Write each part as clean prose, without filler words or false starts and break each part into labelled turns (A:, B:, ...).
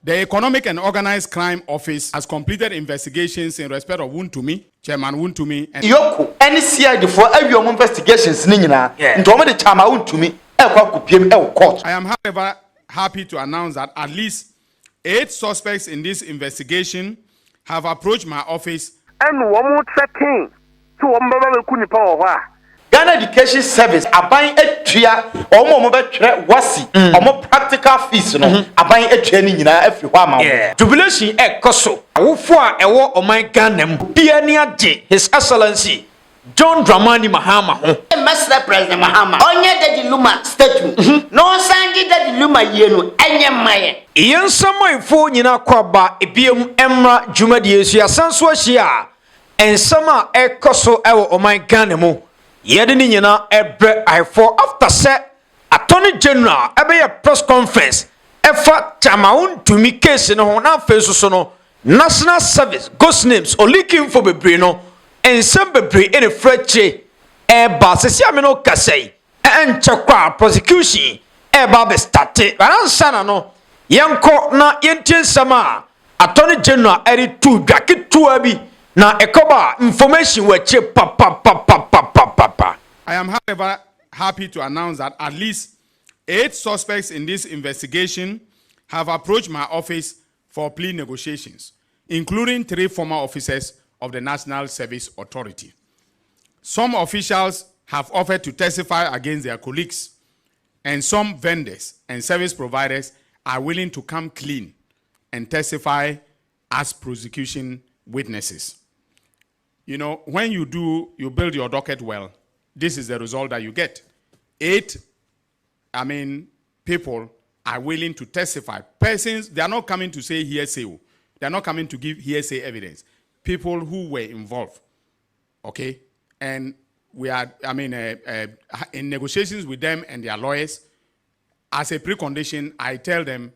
A: The Economic and Organized Crime Office has completed investigations in respect of Wontumi, Chairman Wontumi, and
B: Yoko, any CID for every investigations, Nina, and Tommy the Chama Wontumi, court.
A: I am, however, happy to announce that at least 8 suspects in this investigation have approached my office.
C: And one more checking to one
B: Ghana Education Service, a buying a tria, or more wasi, or more practical fees, no, a buying a training in every one.
D: Jubilation e koso. Awofo a ewo oman Ghana mu bia ni age His Excellency John Dramani Mahama ho.
E: Master President Mahama. Onye Daddy Lumba statue. No sanji Daddy Lumba yenu enye maye.
D: Yensamo ifo nyina kwaba ebiem emra dwumadi esu asanso ahia. Ensama e koso ewo oman Ghana mu. Yede ni nyina ebre I4 after set Attorney General ebe press conference efa Wontumi case no ho na fesu so no National Service ghost names or leaking for bebre no ensem bebre in a freche e ba sesi ameno kasei enchekwa prosecution e ba be start ansana no yenko na yentie sama Attorney General eri tu dwaketu abi na ekoba information weche papa.
A: I am, however, happy to announce that at least 8 suspects in this investigation have approached my office for plea negotiations, including 3 former officers of the National Service Authority. Some officials have offered to testify against their colleagues, and some vendors and service providers are willing to come clean and testify as prosecution witnesses. You know, when you build your docket well, this is the result that you get. 8, people are willing to testify. Persons, they are not coming to say hearsay. They are not coming to give hearsay evidence. People who were involved, okay? And we are, in negotiations with them and their lawyers, as a precondition, I tell them,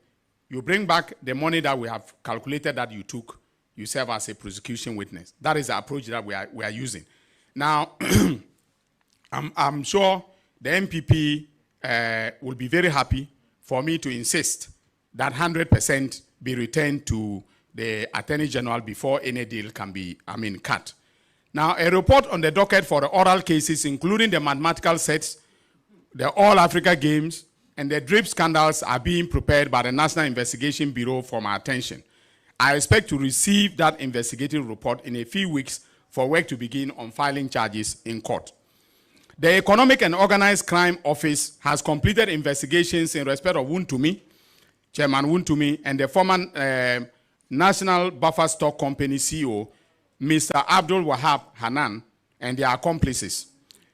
A: you bring back the money that we have calculated that you took, you serve as a prosecution witness. That is the approach that we are using. Now, I'm sure the MPP will be very happy for me to insist that 100% be returned to the Attorney General before any deal can be, cut. Now, a report on the docket for the oral cases, including the mathematical sets, the All Africa Games, and the drip scandals are being prepared by the National Investigation Bureau for my attention. I expect to receive that investigative report in a few weeks for work to begin on filing charges in court. The Economic and Organized Crime Office has completed investigations in respect of Wontumi, Chairman Wontumi, and the former National Buffer Stock Company CEO, Mr. Abdul Wahab Hanan, and their accomplices.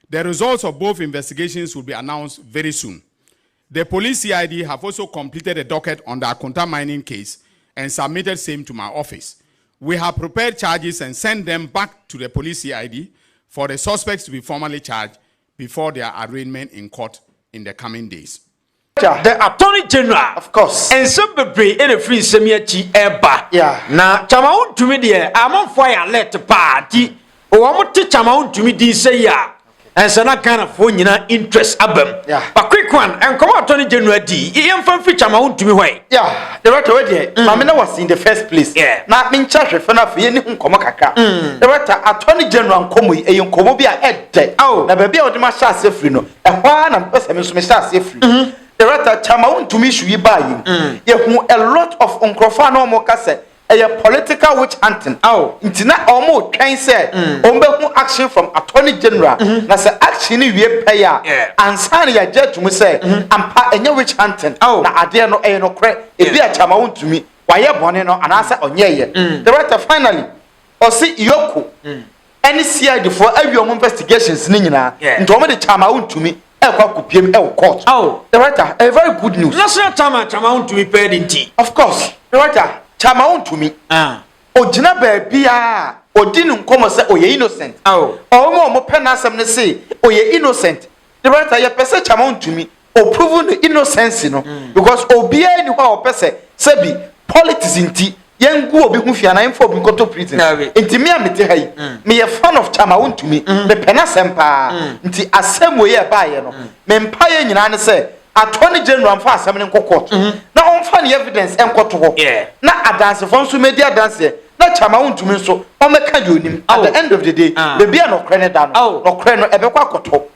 A: The results of both investigations will be announced very soon. The police CID have also completed a docket on the Akonta mining case and submitted same to my office. We have prepared charges and sent them back to the police CID for the suspects to be formally charged before their arraignment in court in the coming days.
D: The Attorney General,
B: of course,
D: and some bebre in a free semiachi eba.
B: Yeah.
D: Now, Wontumi dear, I'm on fire let party. Oh, I'm to Wontumi di say ya. And so that kind of phone, interest abem.
B: Yeah.
D: But quick one, and come out Attorney General D. You am feature Wontumi way.
B: Yeah, the right away. Mamina was in the first place.
D: Yeah.
B: Not being charged for enough yen kaka. The right Attorney General Komu, a young Komobia ed. Oh, the baby of the Masha Sefrino, and one and person Mr. Sefri. The right Wontumi should be buying. You a lot of Uncrofano Mocase. A political witch hunting. Oh, it's not almost can say, action from Attorney General. That's action we pay. And sign your judge to say, and part a witch hunting. Oh, now I dare no credit. If you are Wontumi, why you born and answer on ye. The writer finally, or see Yoko, any CID for every investigations, Nina, and told me the Wontumi. Court. Oh, the writer, a very good news.
D: National Wontumi paid in tea.
B: Of course, the writer. Wontumi. Ojina bebia odinu nkomo se oye innocent. Oh. Omo mo pena sam ne say oye innocent. The writer ye pese Wontumi o prove no innocence no because obia ni ho o pese se bi politics nti yengu obi hu fia na info bi nkoto prison. Nti me amete hai. Me ye fan of Wontumi. Me pena sem pa. Nti asem we ye ba ye no. Me mpa ye nyina ne se Attorney General for assembly court. Now on funny evidence and court to go. Now a dance from so media dance. Now Chama Wontumi so on the canyon at the end of the day. The beer no credit down. No credit ebekwa koto.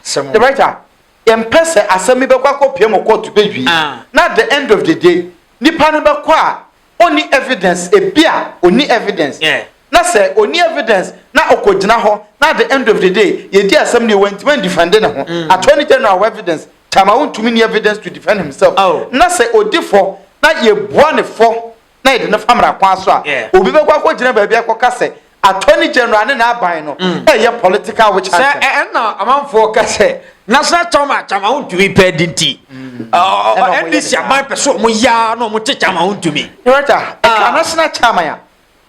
B: The writer. Empese assembly bekwa ko PM court to baby. Now at the end of the day, nipa no bekwa only evidence a beer only evidence. Na say only evidence na okojina ho na at the end of the day ye di assembly went when defending ho Attorney General evidence Chama Wontumi ni evidence to defend himself na say odifo na ye boa ne fo na ye de na famra kwa so a obi be kwa kojina ba bia koka say Attorney General ne na aban no ye political witch hunt
D: say na amanfo ka say national Chama Wontumi pedinti NDC aban person mo ya no mo che Chama Wontumi
B: right national chairman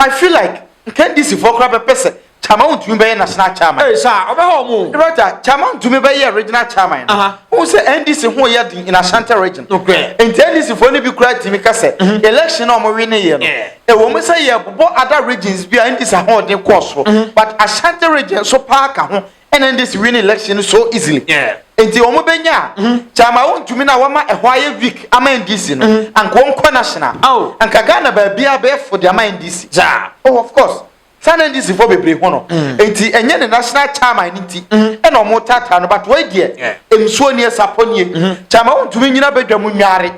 B: I feel like can this for crab person Chama Wontumi be national chairman
D: eh sir obeho mu
B: right Chama Wontumi be regional chairman who say NDC who here in Ashanti region
D: okay
B: and NDC for ni bi kura timi ka say election o mo win here no e wo mo say ye bobo other regions bi NDC ho de course but Ashanti region so park ho and NDC win election so easily enti o mo benya Chama Wontumi na wa ma e ho aye week ama NDC no anko nko national anka Ghana ba bia be for the ama NDC oh of course San NDC for bebre ho no enti enye ne national chairman nti e no mo tata no but we die emsuo ne saponie Chama Wontumi nyina bedwa mu nwaare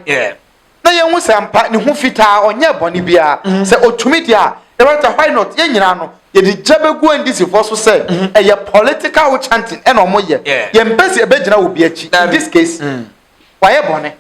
B: na ye hu sampa ne hu fitaa onye bone bia se otumi dia e right why not ye nyina no ye di jabegu NDC for so say e ye political chanting e no mo ye ye mpesi e be gina obi achi in this case why ye bone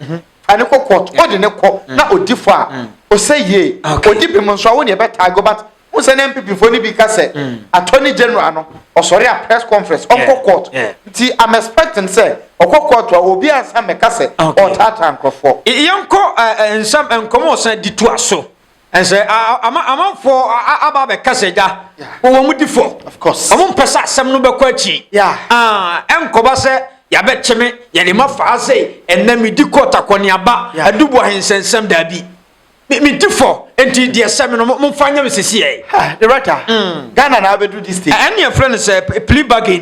B: ani ko court odi ne ko na odifo a o say ye odi bi mo so wo ne be tago but who say MPP for ni bi ka say Attorney General no o sorry a press conference on court nti I'm expecting say o court obi ansa me ka say o tata nkrofo
D: yanko ensam enkomo san di to aso and say ama for aba be ka say da wo mu difo
B: of course
D: omo mpesa asem no be kwa chi enkoba say ya be cheme ya ni mafa say enna di court akoni aba adubu ahensensem da bi me difo enti de asem no mo fanya me sisi
B: the writer Ghana na bedu this stage
D: and your friend say plea bargain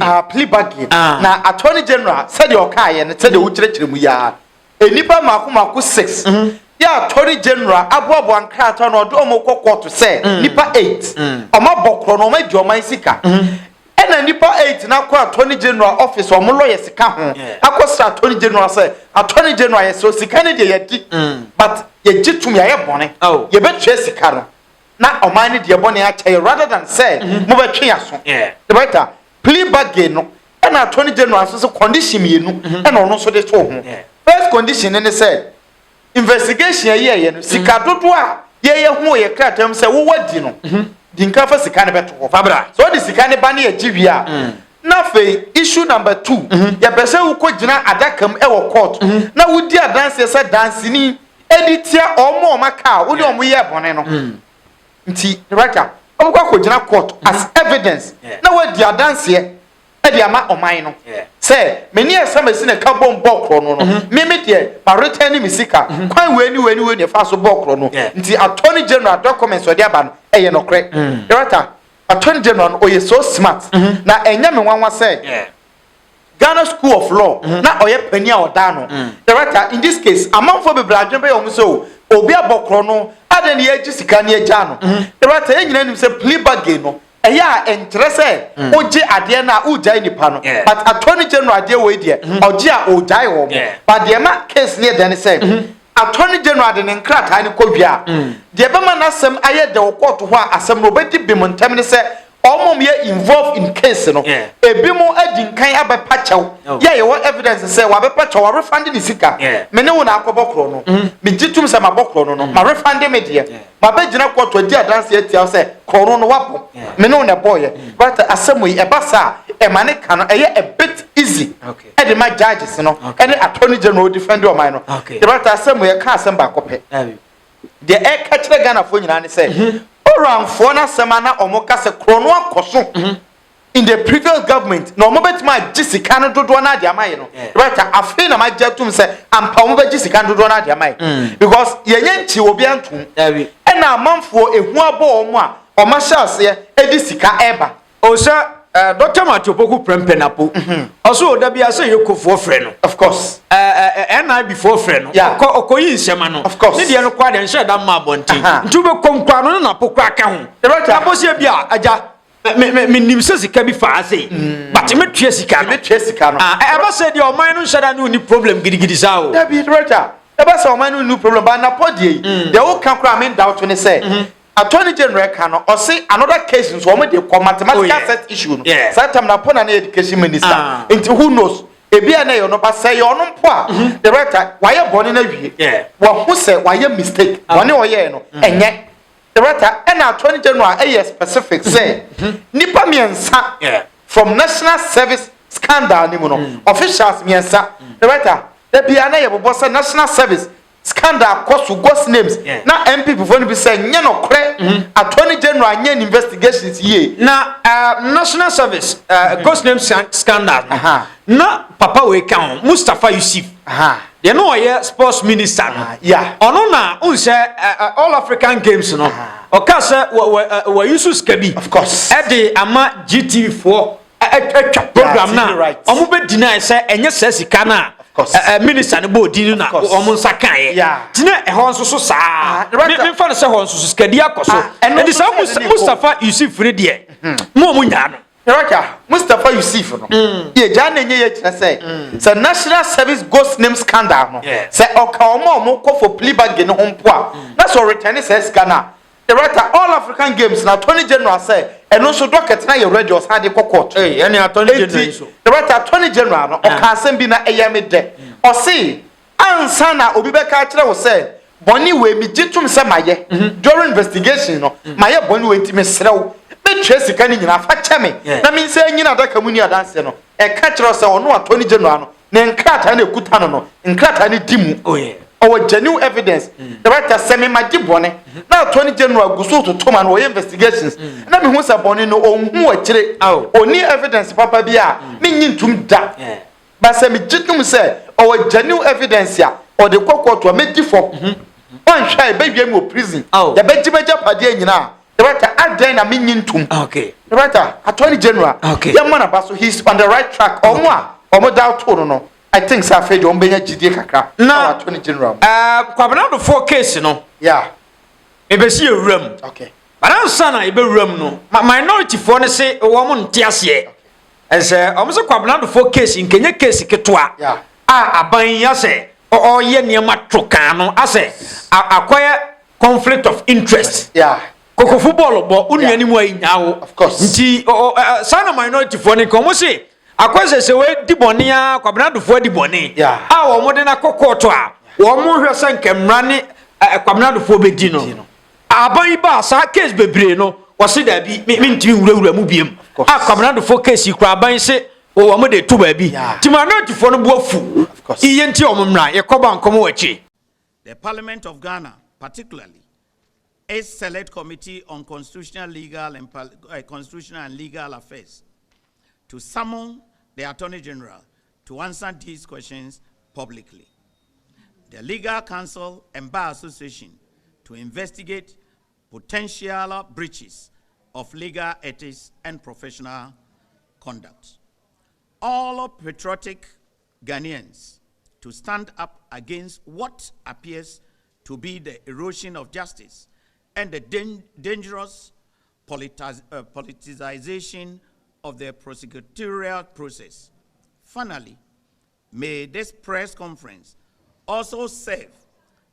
B: na Attorney General said your car ye said the uchirekire mu ya enipa mako 6 ya Attorney General aboabo ankrata no do mo court say nipa 8 oma bokro no ma di oma sika ena nipa 8 na kwa Attorney General office o mo lawyer sika ho akosa Attorney General say Attorney General ye so sika ne de yedi but ye jitum ya ye bone ye betwe sika no na omani de bone ya cheye rather than say mo betwe aso the better plea bargain no ena Attorney General so condition mienu ena ono so de to ho first condition ne say investigation ye no sika dodo a ye hu ye kratam say wo wadi no dinka fa sika ne beto fabra so the sika ne ba ne ye giwia na fe issue number 2 ya pese wo ko gina adakam e wo court na wudi adanse se dance ni editia omo maka wo ni omo ye bone no nti right omo ko gina court as evidence na wadi adanse e dia ma oman no say meni esamasi na ka bom bokro no me de ba return mi sika kwan we ni fa so bokro no nti Attorney General documents o dia ba no e ye no kre right Attorney General o ye so smart na enya me wanwa say Ghana School of Law na oye pani a oda no right in this case amanfo bebradwen be o so obi abokro no ade ne ye sika ne agya no right e nyina nim say plea bargain no eya interese oje ade na ujai nipa no but Attorney General ade we die oje a ujai wo but the ma case ne den say Attorney General de nkrata ne kodua de be ma na asem aye de court ho asem no bedi bi montem ne say omom ye involved in case no ebi mo adinkan abepa chew ye wo evidence say wa bepa chew wa refund ni sika me ne wo na akobokro no me gitum say ma bokro no ma refund me de ma be gina court odi adanse atia say kro no wapo me ne wo na boy but asem yi ebasa e mane kan e ye a bit easy e de ma judges no any Attorney General defend your mind no but asem yi ka asem ba kope de e ka kire Ghana fo nyina ne say Ramfo na semana omoka se krono akoso in the previous government no mo betima gisika no dodo na dia mai no right afi na ma jatum se ampa mo be gisika dodo na dia mai because yenye nchi obi antum e na amanfo ehu abo omo a oma hyase e di sika eba
D: o se Dr. Matopoku Prempenapo. Also, there be a say you could for friend.
B: Of course.
D: And I before friend.
B: Yeah.
D: Okoyi Semano.
B: Of course.
D: Nidia no kwade and share that mabonti. Ntubo komkwano na pokwa ka ho.
B: Director.
D: Abosia bia aja me nim se sika bi fa ase. But me tue sika no.
B: Me tue sika no.
D: Eba say the oman no share no ni problem gidigidi sa o.
B: That be director. Eba say oman no problem but na podie. The whole can cry me doubt when say. Attorney General can or say another case in so de mathematical set issue no. That time na pon an education minister. Into who knows? Ebia na yo no ba say yo no mpo a director why boni na wie. Wo who say why mistake. Boni o ye no enye. Director and Attorney General specific say nipa miensa from national service scandal ni mo no officials miensa. Director ebia na ye bo say national service scandal cost ghost names na MP before be say nya no kre Attorney General nya investigations ye
D: na national service ghost names scandal na papa we kan Mustafa Yusuf you know ye sports minister ono na unse all African games no o ka say we Yusuf Skabi
B: of course
D: e de ama GTV4 program na omo be deny say enye sika na minister no bo dinu na omo nsakan ye tina e ho nso so saa me fa no se ho nso so skadi akoso e di sa Mustafa Yusuf ne de mo nya no
B: Mustafa Yusuf no ye ja na nye ye kire say national service ghost name scandal no say oka omo ko for plea bag no ho mpo a na so return say scanner director all African games na Attorney General say eno so docket na ye ready os hade court
D: any Attorney General so
B: director Attorney General no o ka asem bi na eyame de o say ansa na obi be ka kire wo say boni we mi gitum say maye during investigation no maye boni we ntime serew me trace ka ni nyina fa cheme na mi say nyina daka mu ni adanse no e ka kire say ono Attorney General no ne nkrata na ekuta no nkrata ni dimu our genuine evidence the right semi magibone na Attorney General guso to toma no investigations na me hu say bone no onhu akire oni evidence papa bia me nyintum da ba say me gitum say our genuine evidence ya or the court to me differ one shy baby am prison the bejibeja pade nyina the right adan na me nyintum
D: okay
B: the right Attorney General ya man abaso he's on the right track omo doubt to no I think sa fe jo mbenya jidie kakra
D: na
B: Attorney General
D: kwabena do 4 case no ebesi ewuram
B: okay
D: balansa na ebewuram no minority for ne se wo mo ntiase ense o mo se kwabena do 4 case nkenye case ketwa aban ya se o ye niema trokan no ase akwaya conflict of interest koko football bo unuani mu ayinyawo
B: of course
D: nti sana minority for ne ko mo se akwese se we dibonea kwabena do fo dibone wo mo de na kokoto a wo mo hwese nkemra ne kwabena do fo bedi no aban ba sa case bebre no wo se da bi me ntimi wurawura mu biem kwabena do fo case kura aban se wo mo de to ba bi ti minority fo no bo afu iye nti o mo mra ye koba nkomo wachi.
F: The Parliament of Ghana, particularly its Select Committee on Constitutional and Legal Affairs, to summon the Attorney General to answer these questions publicly. The Legal Counsel and Bar Association to investigate potential breaches of legal ethics and professional conduct. All patriotic Ghanaians to stand up against what appears to be the erosion of justice and the dangerous politicization of the prosecutorial process. Finally, may this press conference also serve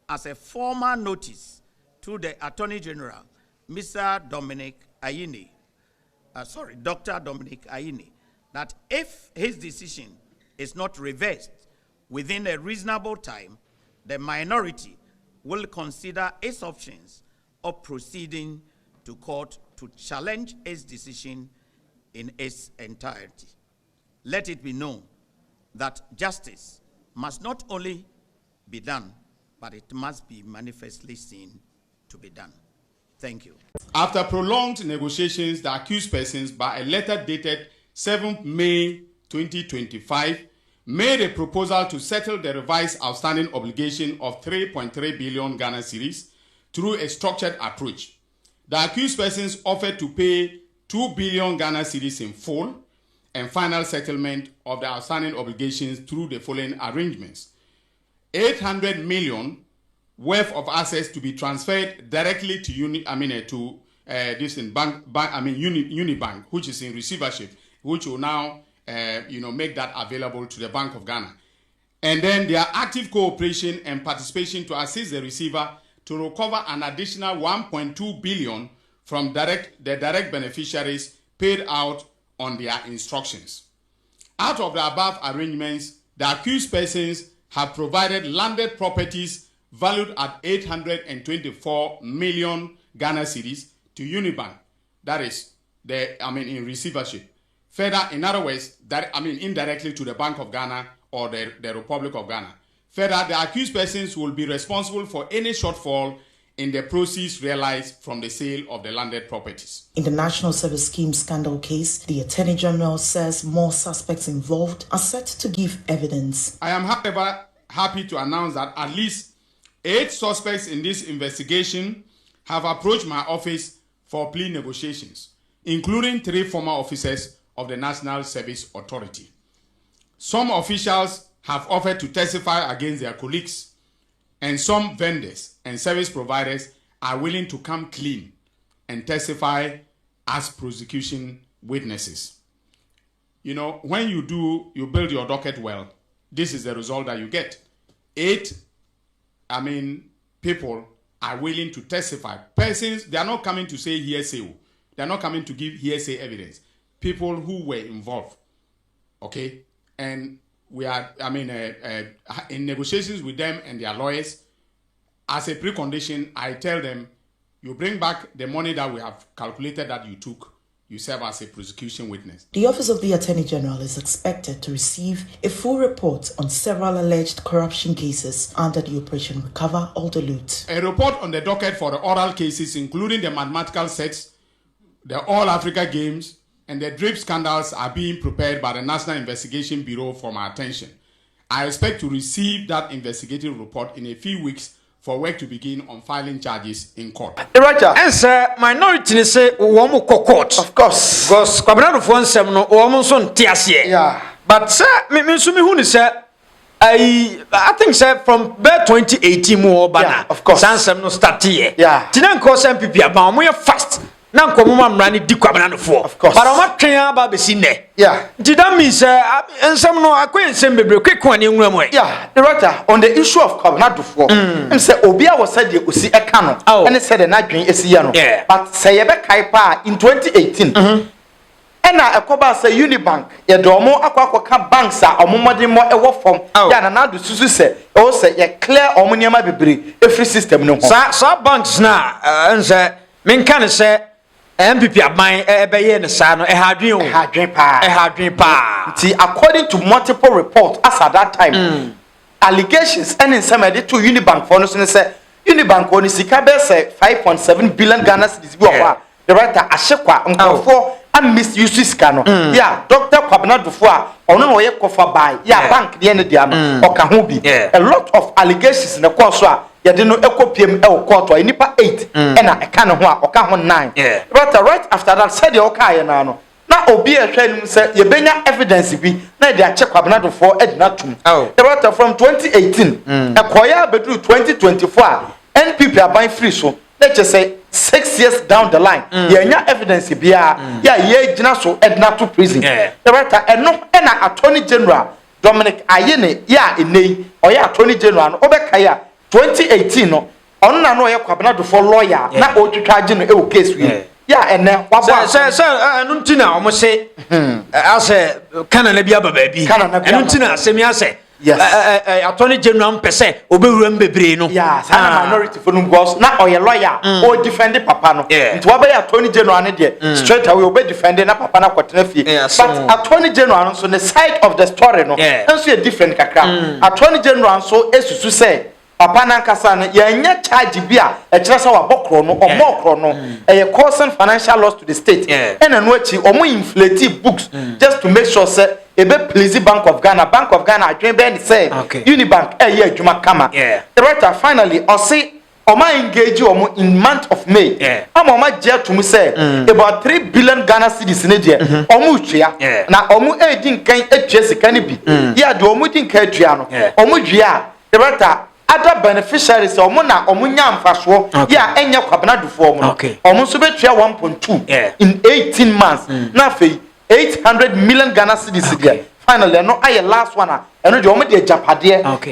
F: as a formal notice to the Attorney General, Dr. Dominic Ayine, that if his decision is not reversed within a reasonable time, the minority will consider its options of proceeding to court to challenge its decision in its entirety. Let it be known that justice must not only be done, but it must be manifestly seen to be done. Thank you.
A: After prolonged negotiations, the accused persons, by a letter dated 7th May 2025, made a proposal to settle the revised outstanding obligation of 3.3 billion Ghana cedis through a structured approach. The accused persons offered to pay 2 billion Ghana cedis in full and final settlement of the outstanding obligations through the following arrangements. 800 million worth of assets to be transferred directly to Unibank, which is in receivership, which will now make that available to the Bank of Ghana. And then their active cooperation and participation to assist the receiver to recover an additional 1.2 billion from the direct beneficiaries paid out on their instructions. Out of the above arrangements, the accused persons have provided landed properties valued at 824 million Ghana cedis to Unibank. That is in receivership. Further, in other words, indirectly to the Bank of Ghana or the Republic of Ghana. Further, the accused persons will be responsible for any shortfall in the proceeds realized from the sale of the landed properties.
G: In the National Service Scheme scandal case, the Attorney General says more suspects involved are set to give evidence.
A: I am, however, happy to announce that at least 8 suspects in this investigation have approached my office for plea negotiations, including 3 former officers of the National Service Authority. Some officials have offered to testify against their colleagues, and some vendors and service providers are willing to come clean and testify as prosecution witnesses. When you build your docket well, this is the result that you get. 8 people are willing to testify. Persons, they are not coming to say hearsay. They are not coming to give hearsay evidence. People who were involved. Okay? And we are, in negotiations with them and their lawyers. As a precondition, I tell them, you bring back the money that we have calculated that you took, you serve as a prosecution witness.
G: The Office of the Attorney General is expected to receive a full report on several alleged corruption cases under the Operation Recover All the Loot.
A: A report on the docket for the oral cases, including the mathematical sets, the All Africa Games, and the drip scandals are being prepared by the National Investigation Bureau for my attention. I expect to receive that investigative report in a few weeks for work to begin on filing charges in court.
B: Roger.
D: And sir, minority say woman court.
B: Of course.
D: Because Kwabena for one sem no woman son tiasie.
B: Yeah.
D: But sir, me who say I think sir from 2018 more bana.
B: Yeah, of course.
D: Sansem no start here.
B: Yeah.
D: Tinan ko sem pipi aba mo fast. Na nkomo mamrani di Kwabena for.
B: Of course.
D: But o ma twen aba be sinne.
B: Yeah.
D: Did that mean sir ensem no akwen sem bebre kwekwan ne nwura mo.
B: Yeah, Director, on the issue of Kwabena Dufo, him say Obia was said you see a canon, and he said an adwin esiano.
D: Yeah.
B: But say Yebe Kaipa in 2018. And now a Koba say Unibank, ye domo aqua banks are a mumadi more a work from Yana do Susu say, oh say ye clear omniama bibri, every system no.
D: Sa banks na and say men can say MPP aban ebeye ne sa no ehadwen pa.
B: See, according to multiple reports as at that time, allegations and in some edit to Unibank for no say Unibank on sika be say 5.7 billion Ghana cedis bi owa. Director Ashekwa nkofo and misuse scano. Yeah, Dr. Kwabena Dufo ono no ye kofa buy. Yeah, bank dey ne dia no oka ho bi. A lot of allegations in the course you didn't know EcoPM court or nipa 8 and a can of 9. But right after that said the okay now. Now Obi a training said you benya evidence be na they check Kwabena Dufo ednatum. The from 2018 a choir bedru 2024 NPP are buying free so let's just say 6 years down the line yeah evidence be yeah jina so ednatu prison. The writer and no and Attorney General Dominic Ayene yeah inei or yeah Attorney General obekaya 2018 no on na no ye Kwabena Dufo lawyer na o twitwa no e case wi ya ene waba
D: say nuntina o mo say ase kana na bia baba bi nuntina asemi ase
B: yes
D: Attorney General pese obewura mbebre no
B: yeah sana minority for no boss na o ye lawyer o defend papa no nti waba ya Attorney General ne de straight away obe defend na papa na kwatena fie but Attorney General so the side of the story no enso ye different kakra Attorney General so esusu say papa nankasa no ye nya charge bia e kire sa wabokro no omokro no e causing financial loss to the state and no achi omo inflate books just to make sure say e be please Bank of Ghana adwen be ni say Unibank e ye adwuma kama the writer finally o say Oma engage omo in month of May. Ama oma je to me say about 3 billion Ghana cedis ne de. Omo twia. Na omo edin kan atwa sika ne bi. Ya de omo din kan atwa no. Omo dua director other beneficiaries omo na omo nya mfaso ya enye kwabena dufo omo. Omo so betwa 1.2 in 18 months. Na fei 800 million Ghana cedis there. Finally no aye last one eno de omo de japade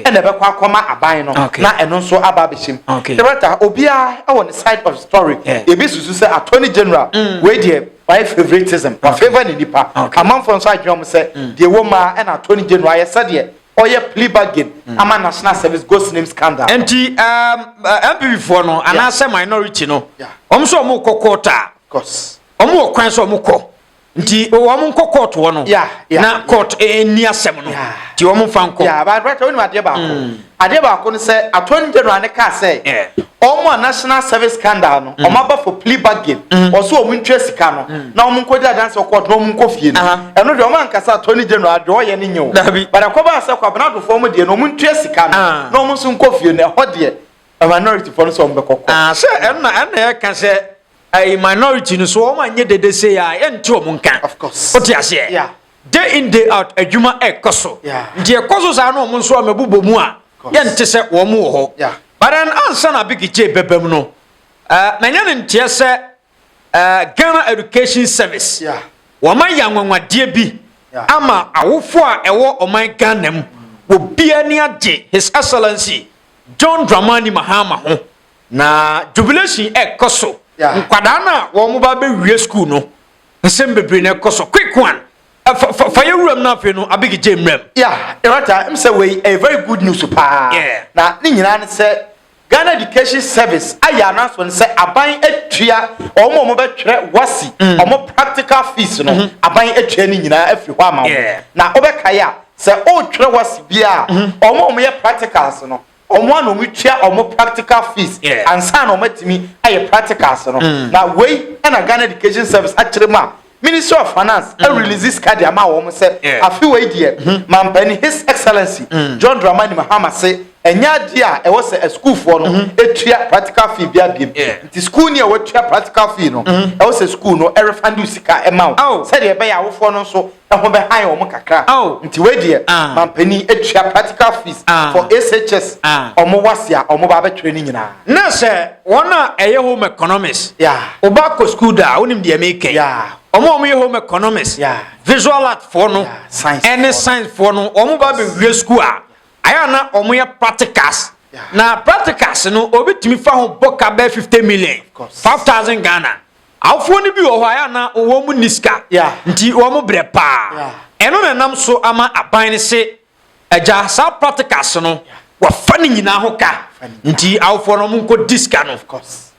B: e na be kwa akoma aban no na eno so aba behim director obia e won the side of story e be susu say Attorney General we dey by favoritism or favor ni nipa amam for so adwom say de woma e na Attorney General ye said de oye plea bargain ama national service ghost name scandal
D: enti MPP for no anase minority no omo so omo kokota
B: of course
D: omo kwan so omo ko nti omo nko court wo no na court eni asem no ti omo fa nko
B: but right when ade ba ko no say Attorney General ne ka say omo national service scandal no omo aba for plea bargain oso omo ntwa sika no na omo nko da dance court no omo nko fie no eno de omo ankasa Attorney General de oye ne nyew but akoba say kwa bana do form de no omo ntwa sika no na omo so nko fie no ho de minority for no so omo bekokọ
D: say enna e ka say a minority no so o ma nye dede say ya enti o mun kan
B: of course
D: what you say day in day out adwuma ekoso je ekoso sa no mun so amebubo mu a yenti se wo mu ho but an answer na big je bebem no manya ne ntie se Ghana Education Service wo ma yanwanwade bi ama awofo a ewo oman Ghana mu wo bia ni age His Excellency John Dramani Mahama ho na jubilation ekoso nkwada na wo mo ba be wie school no nsem bebre na ekoso quick one fa yewuram na afi no abigi jemrem
B: erata am say we a very good news pa na ni nyina ne say Ghana Education Service aya na so say aban atua omo be twere wasi omo practical fees no aban atua ni nyina afi ho ama na obekaya say o twere wasi bia omo ye practicals no omo na omo tua omo practical fees ansa na omo timi aye practicals no na we na Ghana Education Service actually ma Ministry of Finance release this card ama wo say afi we die mampani His Excellency John Dramani Mahama say enya dia e was a school for no etua practical fee bia biem nti school ni e watua practical fee no e was a school no e refund sika e ma say de be ya wo for no so e ho be han wo kakra nti we die mampani etua practical fees for SHS omo wasia omo ba be twere ni nyina
D: na say wona eye home economics obako school da onim de make omo ye home economics visual art for no any science for no omo ba be wie school aya na omo ye practicals na practicals no obetimi fa ho boka be 50 million 5,000 Ghana awfo ni bi wo ho aya na owo mu niska nti omo bre pa eno na nam so ama aban ne se aja sa practicals no wa fa ni nyina ho ka nti awfo no mu nko diska no of course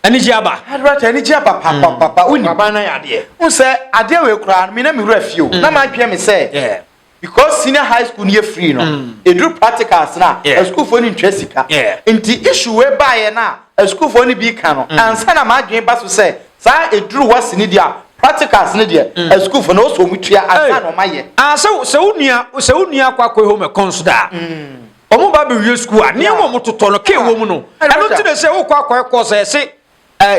D: ani jiaba
B: adrata ani jiaba papa uni
D: baba na yade
B: un say ade we kura me na me wura fie o na ma dwe me say because senior high school near free no edru practicals na a school for ni ntwasika nti issue we buy na a school for ni bi ka no ansa na ma dwen ba so say sa edru wasi ni dia practicals ni dia a school for no so mutua ansa na ma ye
D: se unia kwa home consider omo ba be wie school a ni mo toto no ke wo mu no eno ti de se wo kwa course se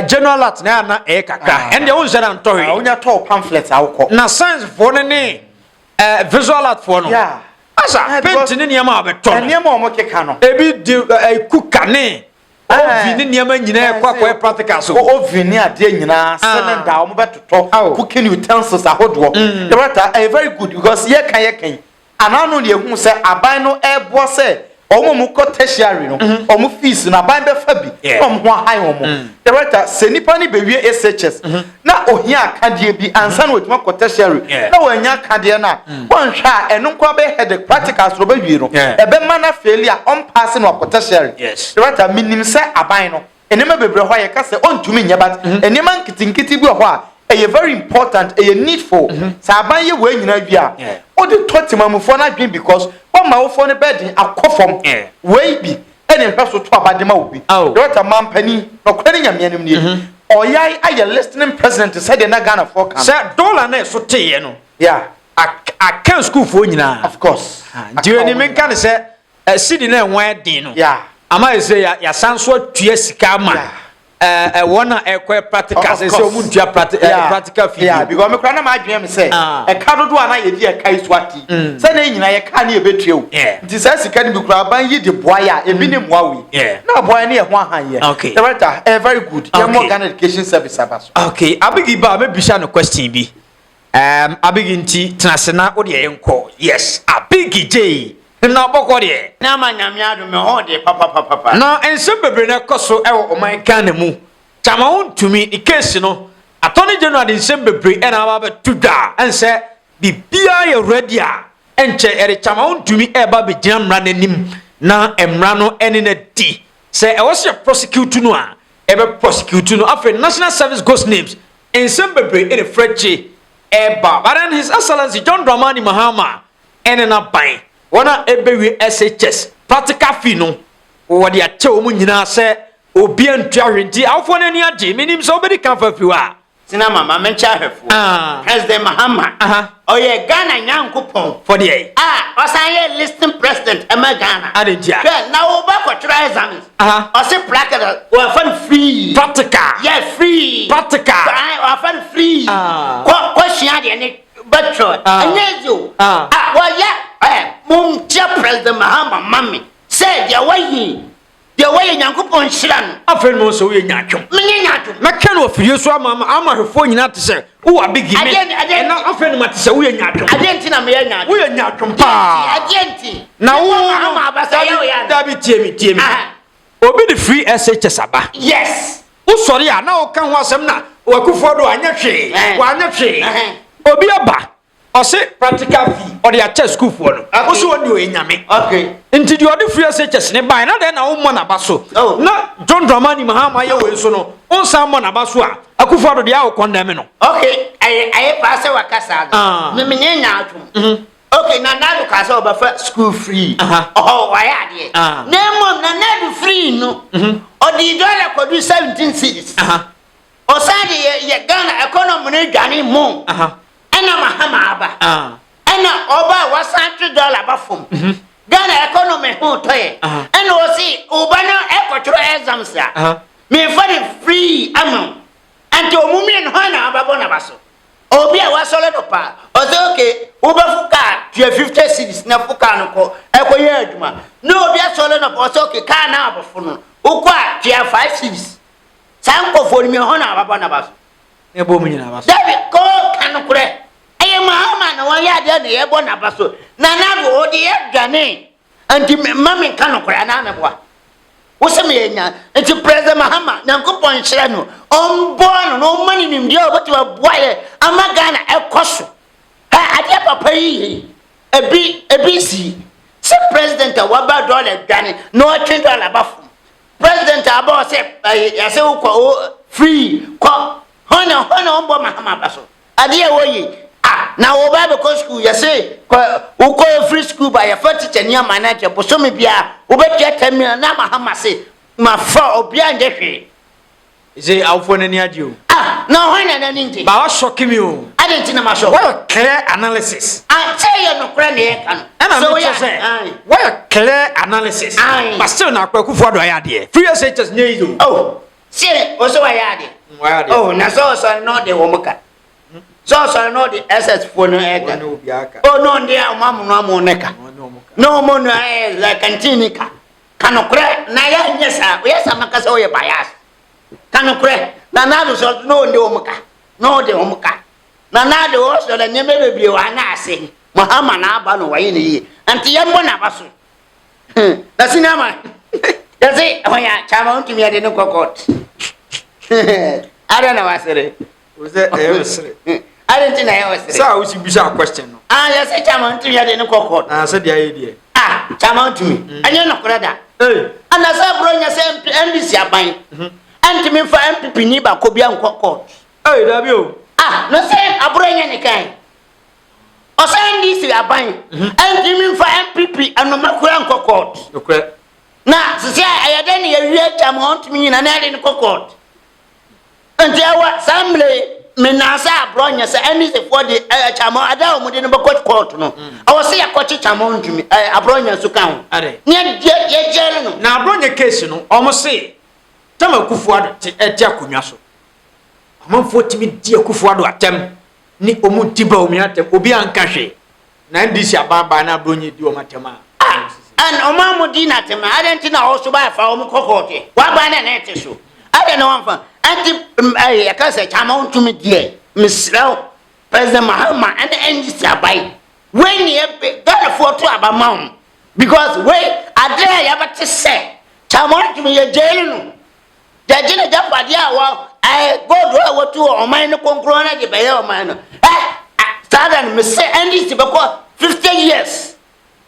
D: general art na e kakra and the own share and toy
B: onya to pamphlets awko
D: na science for ne visual art for no asa paint ni niam abeton
B: niam o mo keka no
D: ebi kuka ne ovi ni niam nyina kwa practical so
B: ovi ni ade nyina cylinder o mo betoto cooking utensils ahodo the matter very good because ye kan anano ne ehun se aban no ebo se omo mu ko tertiary no omo fees na ban be fa bi omo ho high omo the writer se nipa ni be wie SHS na ohia akade bi ansa na otuma ko tertiary na wanya akade na won hwa eno kwa be headache practicals ro be wie no e be mana failure on pass na ko tertiary the writer minim se aban no enema bebre ho ye ka se ontumi nya but enema nkitinkiti bi ho a e very important e needful sa aban ye we nyina wi a o de totimamufo na dwen because one ma wo for ne bed akofom we bi ene hwe so to abadema obi doctor mampani no kwani nyamianim ni oyai aye listening president said na Ghana for can
D: say dollar na so teye no a school for nyina
B: of course
D: do you mean can say city na enwa din no ama ese ya sanso tue sika ma wona ekwe practical say omu tua practical fee
B: yeah because me kra na ma adwen me say e ka dodo ana ye di e kai swati say na nyina ye ka na ye betue o nti say sika ni bi kra ban yi de boya e bi ni moawi na boya na ye ho ahan ye director very good ye more Ghana education service abaso
D: okay abigi ba me bisha no question bi abigi nti tenasena wo de yenko yes abigi j na boko de
E: na manyamiado me ho de papa
D: na ense bebre na koso e o man Ghana mu chama Wontumi the case no Attorney General de ense bebre e na ba tuda ense bibia ye ready a enche ere chama Wontumi e ba be gina mra nanim na emra no ene na di se e was prosecute no a e be prosecute no after National Service Ghost names ense bebre e the freche e ba but then His Excellency John Dramani Mahama ene na ban wana ebewi SHS practical fee no wo de ache o mu nyina se obi antua hwenti awfo na ni age minim so obedi kan fa fiwa
E: tina mama mencha hwefo President Mahama oye Ghana nyankopon
D: for the
E: osan ye listing president ema Ghana
D: adentia
E: na wo ba ko try exams o se bracket wo fan free
D: practical
E: yeah free
D: practical
E: o fan free ko hia de ne batro anyezo wo ya mum tia President Mahama mami say dia wayi nyankopon hira no
D: afen mo so ye nyatwom
E: menye nyatwom
D: meka no ofiri so ama hwefo nyina te se wo abigi me na afen ma te se wo ye nyatwom
E: agenti na me ye nyatwom
D: wo ye nyatwom pa
E: agenti
D: na wo
E: Mahama abasa ya
D: da bi tie mi obi the free SHS aba
E: yes
D: wo sori a na wo kan ho asem na wakufo do anya hwe wa anya hwe obi aba ose practical fee or the at school for no oso woni o enyame
E: okay
D: nti di odi free SHS ne ban na den na wo mo na baso na John Dramani Mahama ye we so no onsa mo na baso a akufo do dia wo condemn no
E: okay aye pass wakasa me menye nyaatwom okay na do kasa obafa school free why ade na mom na do free no odi dollar kodu 17 cedis osade ye Ghana economy no dwane mo ena Mahama aba ena oba $100 bafom Ghana economy ho toye ena osi oba no ekotro exams a me for free amount anti omumi no na aba bona baso obi a wasole do pa ozi okay oba fuka 50 cedis na fuka no ko ekoye aduma no obi asole no ozi okay ka na abofo no ukwa 5 cedis sanko for me ho na aba bona baso
D: ebo mu nyina baso
E: David ko kanukure Mahama na wa ya de na ye bo na baso na do odi ye dwane anti mami kanukure na meboa wo se me nya anti President Mahama nyankopon hire no ombo no mani nim dia obati wa boye amagana ekoso ade papa yi ebi si se president wa ba dollar dwane no $20 bafu president aba se ya se ko free ko hono ombo Mahama baso ade ye woyi na wo ba be ko school ya say wo ko free school ba ya fa teacher ni manager bo so me bia wo be tia terminal na Mahama say ma fa obi anje hwe
D: ze awfo na ni adio
E: na ho na nti
D: ba wa shock me o
E: ade nti na ma shock
D: what clear analysis
E: say you no kra na ye kan
D: so yeah what clear analysis but still na akwakufu ado ya de free SHS nye yo
E: oh say o so wa ya de oh na so no de wo muka so no the SS for no ega oh no ndi amamu no amoneka no mo no like cantinica kanokre na ya nyesa o yesa makasa o ye bias kanokre na do so no ndi omuka no de omuka na do so le nyeme bebie wa na ase Mahama na aba no waye ne yi anti yembo na baso na sinama ya say oya chama Wontumi ade no kokot ara na wasere
D: oze ayosere
E: Argentina ayosere
D: sa wo si bisa question no
E: ya say chama Wontumi ade no kokot
D: se dia ye die
E: chama Wontumi anye no korada ana sa bro nya say MPC aban anti me fa MPP ni ba ko bia nkokot
D: da bi o
E: no say abro nya ne kan o say NDC aban anti me fa MPP anomakura nkokot
D: okre
E: na sisi ayade ne ye wie chama Wontumi nyina na ade no kokot anti awa assembly menasa bronya say any for the chamo ada omude no court no I was say akochi chamo ntumi abronya so kan ne ye jere no
D: na abronya case no omo say tama kufuado ti akunwa so amanfo timi di akufuado atem ni omu diba omi atem obi anka hwe na ndisi ababa na abronya di omo atem
E: and omamu di na atem adenti na also ba fa omu kokote wa ba na na ete so ade no wanfa anti akase chama ntumi die misrao president Mahama and NDC abai when ye got photo abamam because we adre ya bate se chama ntumi ye jail no jajina japade awa god we to oman no konkro na de be oman no started me say NDC because 50 years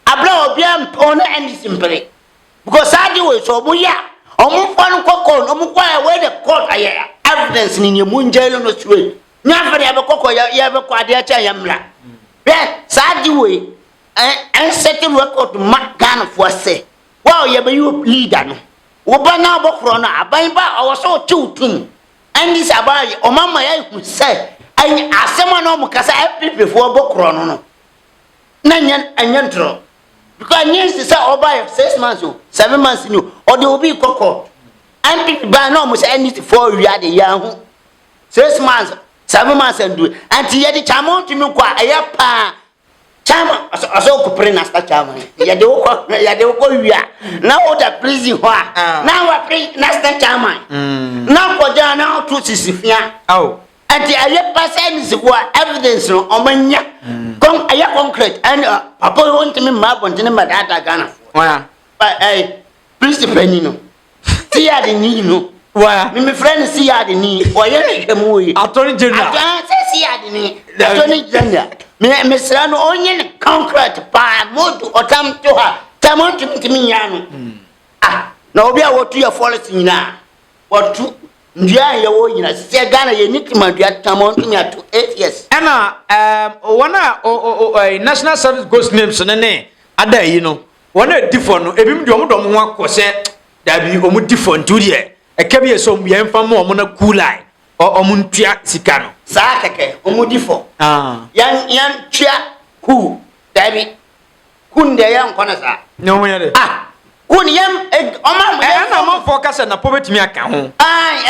E: abla obiam on NDC mpere because adi we so muya omufan kokon omukwa we the court aya evidence ni munjelo no swe nyafere ya bekoko ya be kwade acha ya mra be sadi we en settle record Ghana for say wow ye be you leader no wo ba na bokro no aban ba owo tutun and this abai o mama ya hu say an asema no mukasa FPP for bokro no na nyen ntro because yes say oba 6 months o 7 months ni o de obi kokko and people ba no mo say anything for we are the young 6 months 7 months and do anti ye de chama ntumi kwa aya pa chama aso ko pre na sta chama ye de ko wia na o da prison ho na wa pre na sta chama na ko ja na to sisifia anti aya pa say ni kwa evidence no o manya kon aya concrete and papa want me ma bontene madata Ghana please depend no see ya the ni no me friend see ya the ni oye hwemu yi
D: Attorney General
E: see ya the ni Attorney General me sra no onye concrete pa modu otam to ha tamon timi ya no na obi a wotu ya forest nyina wotu ndia ya wo nyina se Ghana ye nitima dua tamon timi ato 8 years
D: ena wana national service ghost names ne ada yi no wana different no ebim de omdo mo akose da bi omu different to there ekabi eso ye mfa mo omo na coolai omu ntua sika no
E: sa keke omu different yan tua ku da bi kunde yan kona sa
D: no mo yade
E: kun yam oma
D: na mo focus na poverty aka ho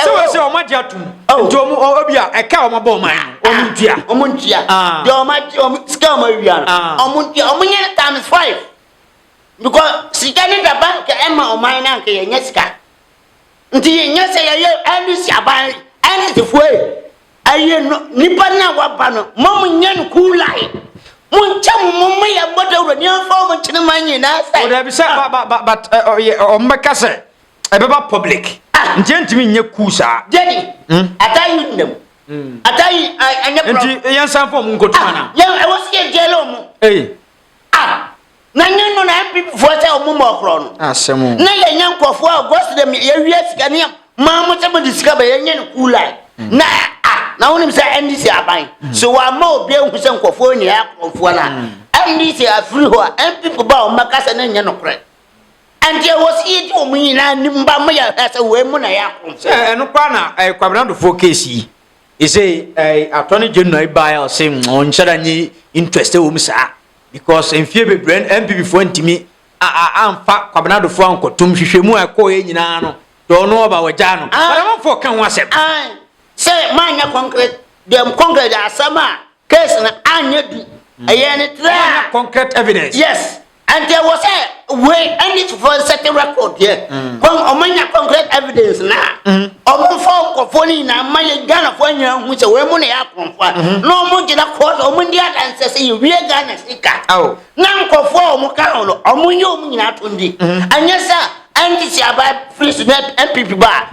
D: so se omo dia tum nti omu obi a eka omo ba oman omu ntua
E: de omo sika omo wia no omu ntua omu nye times 5 because sika ni da bank ema oman na nke ye sika nti nye se ye anisi aban anisi foi aye no nipa na wa ba no mom nye no kulai muncham mum ya bodo ni afọ mo chine manyi na sai
D: o da bi sa but o mbeka se ebeba public nti ntimi nye kusa
E: jadi atayi ndem atayi anya problem
D: nti yan san fo mu nkotuma na
E: ya was ye jelo mu na nyen no na people for say o mu mo kro no
D: asemu
E: na ye nyen kofo august dem ye wie sika ne ma mo se mo disika ba ye nyen kulai na wonim say NDC aban so wa ma obi ehu se nkofo ni akofo na NDC afri ho and people ba o makasa na nyen no kre and there was it o mu nyina nimba mo ya say we mu na ya akofo
D: eno kwa na kwabena do fo case yi say Attorney General buy say on chada nyi interest o mu sa because enfie be brand MPP fo ntimi amfa kwabena do fo ankotum hwehwemu akọ ye nyina no do no oba waja no but fo kan wasep
E: say manya concrete dem concrete asama case na anya du ayene tra
D: concrete evidence
E: yes and there was a way and it for setting record here kon omanya concrete evidence na omo fo nkofoni na manya Ghana fo anya hu se we mu na ya konfa no mo gina court omo ndi adanse se we Ghana sika na nkofo omo ka no omo nye omo nyina to ndi anya sa and si aba free student MPP ba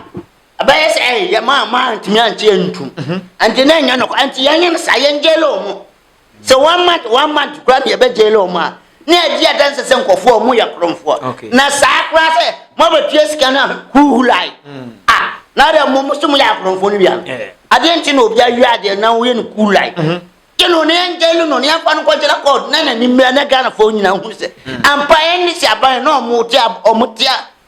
E: abaye say ya ma ntimi anche ntum ante na nya no anti ya nya sa ya ngelo mo so 1 month kwa me be jelo mo na adi adanse se nkofo mo ya kromfo na sa kra se mo be tie sika na hulai na da mo musumu ya kromfo ni bia ade nti na obi awi ade na wo ye no kulai kino ne ngelo no ne afa no ko jira code na ni me na Ghana fo nyina hu se ampa en si aban no mo tia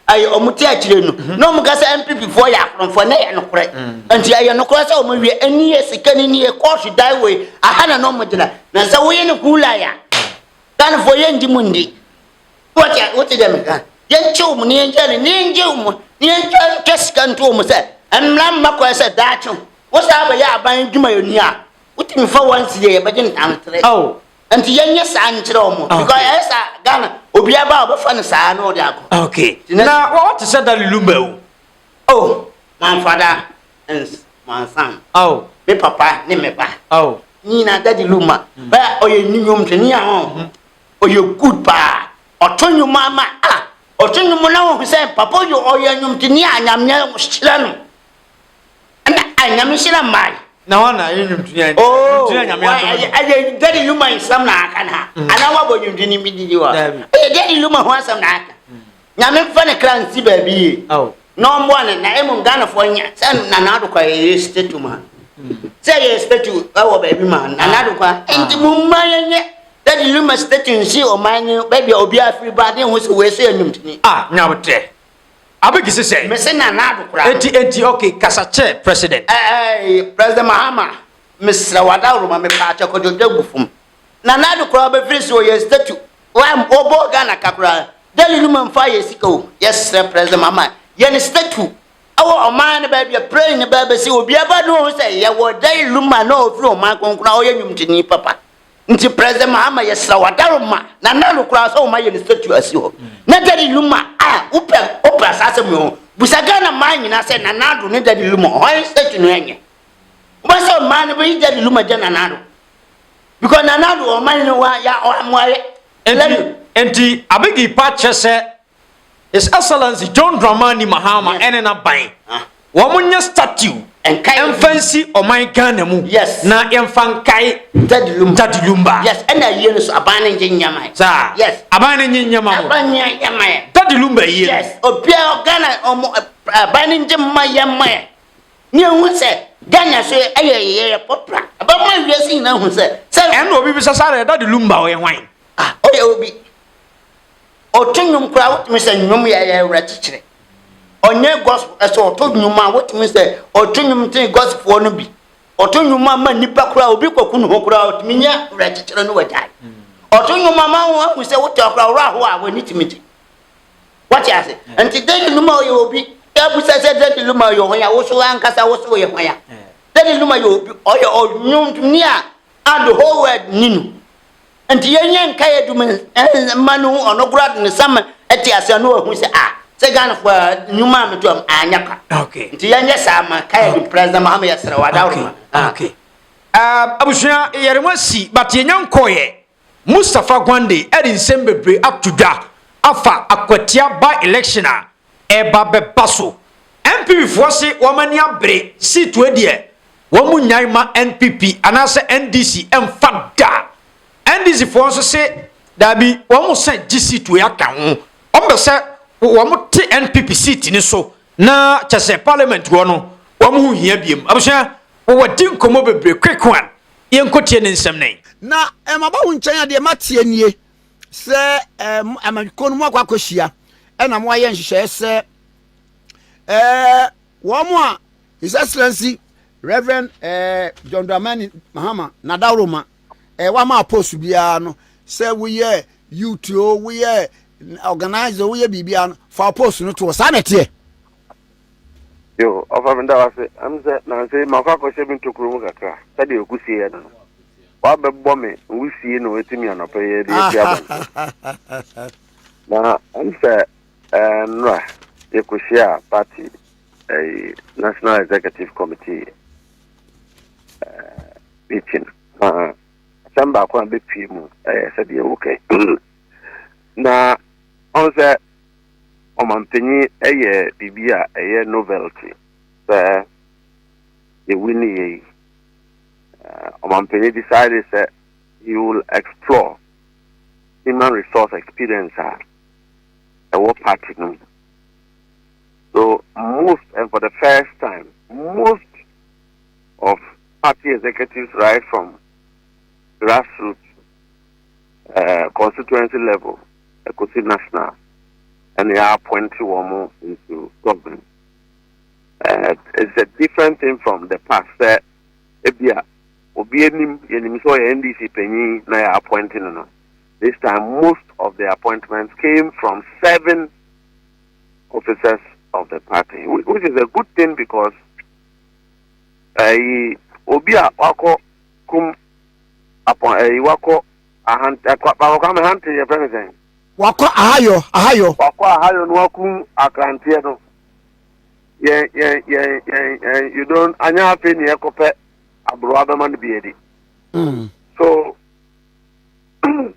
E: ay omuti akire no no muka say MPP for ya akronfo na ya nokore anti ay nokore say omo wie ani esikani ni e court die way aha na mo gina na say wo ye ne kula ya kan fo ye ndi mundi what dem kan ye nche omo ne nje omo ne nche kesika nto omo say amram makwa say dacho wo sa ba ya aban dwuma yoni a utimi fa once ye ba gin tantre
D: oh
E: anti yenye sa nchire omo because esa Ghana obi aba obofa ne sa na odi akọ
D: okay na what is Daddy Lumba
E: oh my father and my son
D: oh
E: me papa ne me ba
D: oh
E: ni na Daddy Lumba ba oye nyum twani a ho oye good pa otonyu mama otonyu mo na ho say papa yo oye nyum twani a nyamnya hira no na anyam hira mai
D: na wana yenyum twani
E: oh
D: nyamnya
E: aye Daddy Lumba isam na aka na ana wa bo nyum twani bididi wa Daddy Lumba ho asam na aka nyame fa ne kransi ba bi
D: oh
E: no mo na emu Ghana fo nya say na na do kwa statue man say ye statue awo ba bi man na na do kwa enti mu mayenye Daddy Lumba statue nsi o man ba bi obi afri ba de ho se we say anyum tini
D: nyawote abegi se
E: me say na na do kwa
D: enti okay kasache president
E: president Mahama Mr. Wadauruma me pa cha ko do gufum na na do kwa ba free so ye statue wa obo Ghana kakura Daddy Lumba mfa ye sika o yes president Mahama ye statue awo oman ba bia pray ne ba si obi aba no say ye wo Daddy Lumba no ofri oman konkona o ye nyumtini papa nti president Mahama ye sra Wadaruma na na no kura so o ma ye statue asi ho na Daddy Lumba opa asase mu busaga na man nyina say na na do ne Daddy Lumba o statue no enye o ba so man be Daddy Lumba je na na do because na na do o man no wa ya o amwaye
D: enti abegi patche se His Excellency John Dramani Mahama ene na ban womunya statue fancy o my Ghana mu
E: yes
D: na emfankai Daddy Lumba
E: yes and na yie no so abane nyanyama
D: sa
E: yes
D: abane nyanyama
E: abane nyanyama
D: Daddy Lumba yie
E: yes obia Ghana abane nyanyama yama ni hu se Ghana so ayeye popra abama wiase na hu se
D: en obi bi sasare Daddy Lumba o ye hwan
E: oye obi otunyum kura wotimi se nyum ya wrachichire onye gospel so otunyum a wotimi se otunyum tin gospel no bi otunyum ma nipa kura obi kwaku no kura otimi nya wrachichire no wadai otunyum ma ho se wote kura wra ho a wani timiti what you say anti Daddy Lumba oye obi ya bu se Daddy Lumba yo ho ya wo so ankasa wo so ye ho ya Daddy Lumba yo obi oye onyum ni a and the whole world ninu anti yenye nkaye dum manu onograd ne sam eti ase no hu se se Ghana for nyuma meto anyaka
D: okay
E: nti yenye sama kaye dum president Mahama yesra Wadaruma
D: okay abushia yeremasi but yenyankoye Mustafa Gwande edin sembebre atudwa afa akwatia by election eba bebaso MPP force womani abre seat we de womunyai ma NPP anase NDC emfada NDC for so say dabi wo mo say GC to ya kan ho o be say wo mo te NPP seat ni so na chese parliament wo no wo mo hia biem abusha wo wadi nkomo bebre quick one yenkotie ne nsem nei
H: na maba wo nchen ade matie nie se amakonu mo akwakohia na mo aye nhihye se wo mo a His Excellency Reverend John Dramani Mahama na Dauruma wa ma post bia no say we ye YouTube we ye organizer we ye bibia no for post no to sanete
C: yo ofa menda wase amze na say makwa ko shebi ntokuru mu kakra sade okusie no wa bebbo me wusie no etimi anope ye de bia na amse nra ekushia party National Executive Committee meeting samba kwa be pimu said you okay na on say o mantenyi bibia novelty the winning o mantenyi decided that you will explore human resource experience at what party no. So most and for the first time most of party executives right from grassroots constituency level, national, and they are appointing one into government. It's a different thing from the past. NDC penny na appointing. This time, most of the appointments came from 7 officers of the party, which is a good thing because Obia wako kum upon a wako a hunt a hunting your president.
H: Wako ahayo.
C: Wako ahayo wakum a crantiano. Yeah. You don't anya penny a copet a brother man beady. So,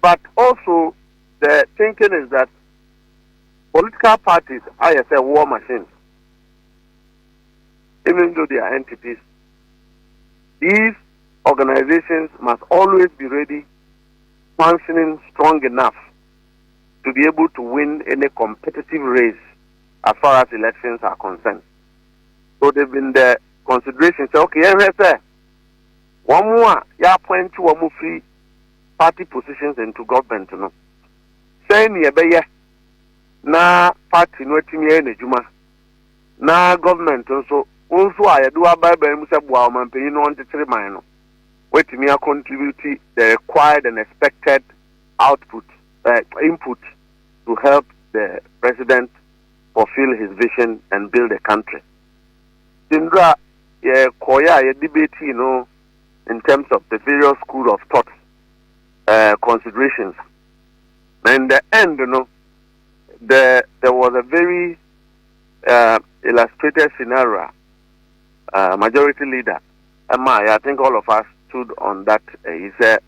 C: but also the thinking is that political parties are a war machine. Even though they are entities, these organizations must always be ready, functioning strong enough to be able to win any competitive race as far as elections are concerned. So they've been the consideration. So, okay, one more, you appoint to one more free party positions into government. No, saying ye na party no timi na juma na government also I do ababa musa bua manpanyin no ntetere man no wetimi contribute the required and expected input to help the president fulfill his vision and build a country. Indra ye koya ye debate in terms of the various school of thought considerations. And in the end, there was a very illustrated scenario. Majority leader, I think all of us stood on that. He said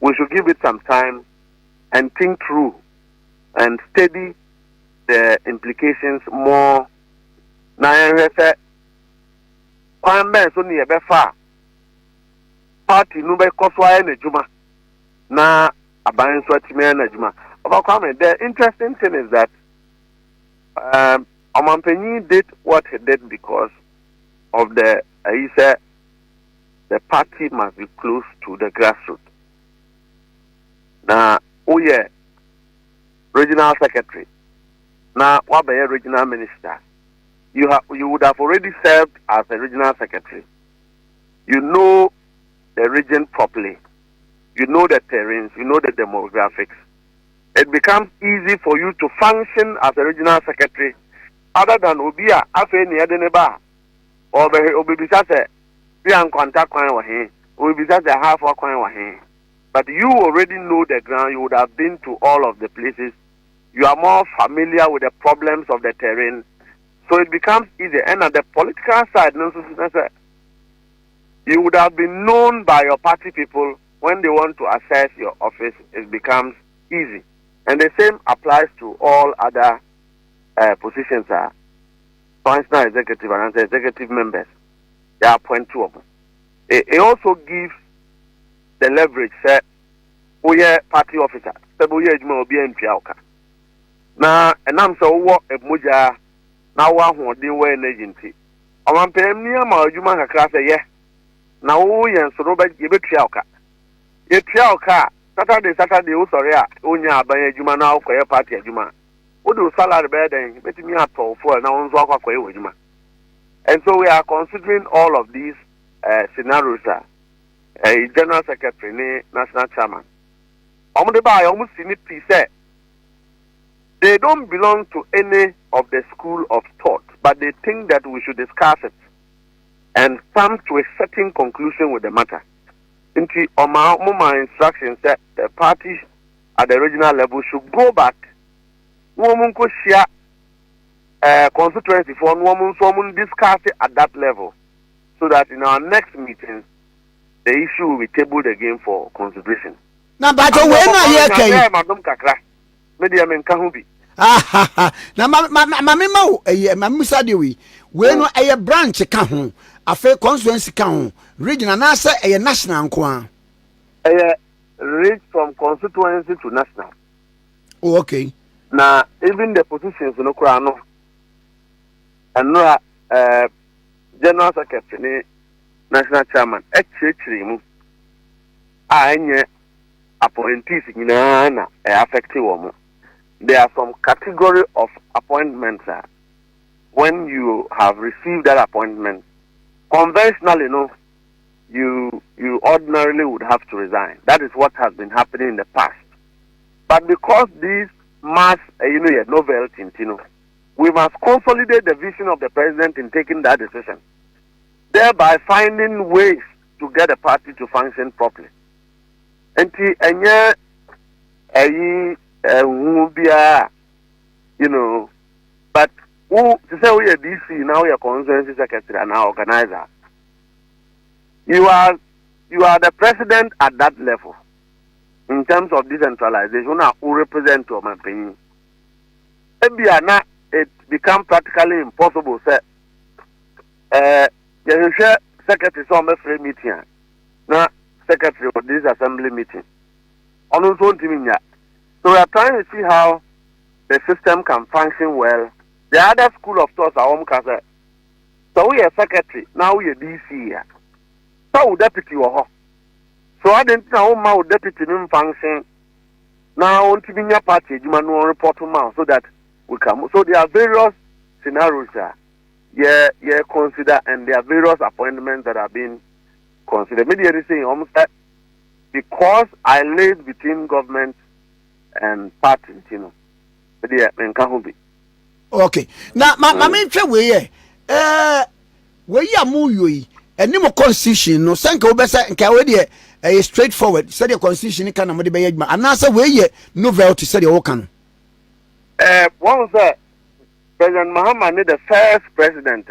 C: we should give it some time and think through and study the implications more. Now, I said, party no be koswa na juma na aban so atime na juma. The interesting thing is that Omanpenyi did what he did because of he said the party must be close to the grassroots. Now, regional secretary. Now, what about regional minister? You would have already served as a regional secretary. You know the region properly. You know the terrains. You know the demographics. It becomes easy for you to function as a regional secretary, other than Obia, Afeni Adeneba, or Obibisase, Bian contact coin Obibisase half a coin. But you already know the ground. You would have been to all of the places. You are more familiar with the problems of the terrain. So it becomes easy. And at the political side, you would have been known by your party people. When they want to assess your office, it becomes easy. And the same applies to all other positions. Functional executive and executive members. They are appointed to them. It also gives the leverage. We are party officer. Now, and I'm so what a muja now one who wear an agency. I want to pay me a human class a year. Now, we and so Robert give it Trialka. A Trialka, Saturday, Usoria, Unya, by a Juma now for a party at Juma. Who do salary better than me at all for now on Zaka with Juma. And so we are considering all of these scenarios. A general secretary, national chairman. Almost in it, he said. They don't belong to any of the school of thought, but they think that we should discuss it and come to a certain conclusion with the matter. Into my instructions that the parties at the regional level should go back. Woman could share constituency for woman discuss it at that level, so that in our next meeting the issue will be tabled again for consideration.
H: Now, but when I
C: Madam Kakra, Media Menkahubi.
H: Na mamisa de we no eye branch ka ho afa constituency ka ho regional na say eye national nko a
C: reach from constituency to national.
H: Oh, okay.
C: Now even the positions no kra no and no general secretary national chairman actually mu a enye appointees nyina na affect wo mo. there are some category of appointments. When you have received that appointment, conventionally, you ordinarily would have to resign. That is what has been happening in the past. But because these mass, novelty, we must consolidate the vision of the president in taking that decision, thereby finding ways to get the party to function properly. And but who to say we are DC now, we are constituency secretary and our organizer. You are the president at that level in terms of decentralization. Who represent to my opinion. It becomes practically impossible. Say, secretary so my free meeting. Now secretary of this assembly meeting. So we are trying to see how the system can function well. The other school of thought are home casa. So we are secretary, now we are DC here. So deputy or so I didn't know how deputy function. Now on to party, you man report to mouth so that we come. So there are various scenarios there. Yeah, consider, and there are various appointments that have been considered. Maybe you're saying almost that because I laid between government and parties, Maybe I can't be.
H: Okay. Now, my main way, where you are moving, and no constitution, no sank over, and carry a straightforward, said your constitution can not be and answer where you novelty said your can.
C: One was that President Mahama made the first president,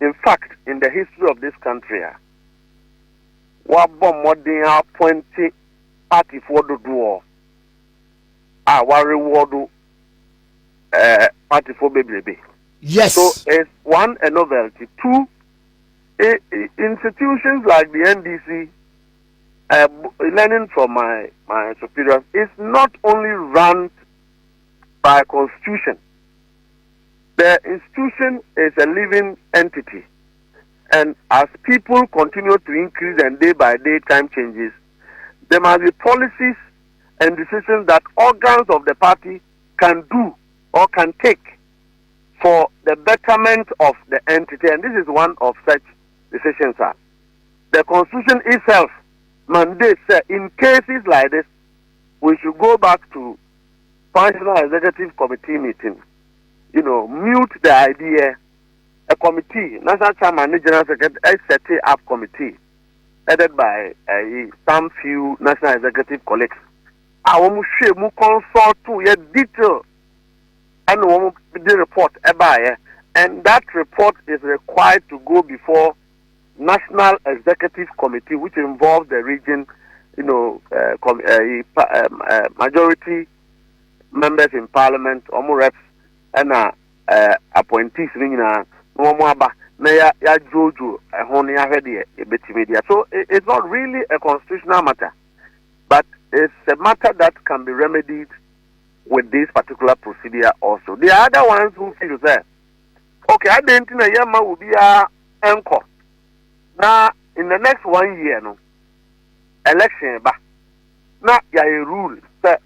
C: in fact, in the history of this country, what bomb what they are 20 party for the door. Our reward party for baby.
H: Yes.
C: So it's one, a novelty. Two, institutions like the NDC, learning from my superiors, is not only run by constitution. The institution is a living entity. And as people continue to increase and day by day time changes, there must be policies and decisions that organs of the party can do or can take for the betterment of the entity. And this is one of such decisions. The Constitution itself mandates in cases like this, we should go back to Functional Executive Committee meeting, mute the idea. A committee, National Chairman and General Secretary, set up committee headed by some few national executive colleagues. I want to consult to a detail and the report and that report is required to go before National Executive Committee, which involves the region, majority members in Parliament, reps, and appointees. So it's not really a constitutional matter, but it's a matter that can be remedied with this particular procedure also. The other ones who feel that, okay, I didn't think a Yama will be a anchor. Now, in the next 1 year, election, now, a rule that,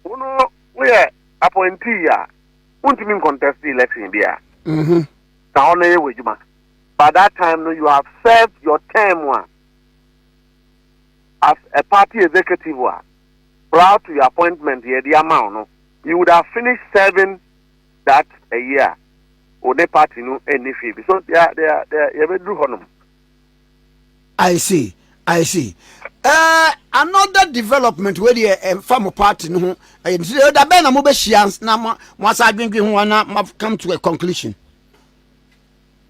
C: we are appointee, won't even contest the election here. By that time, you have served your term as a party executive. Prior to your appointment here, the amount you would have finished serving that a year. Or the party any fee. So they are
H: I see. Another development where the farmer party no the ben mo be shians na once adwendwe ho na come to a conclusion.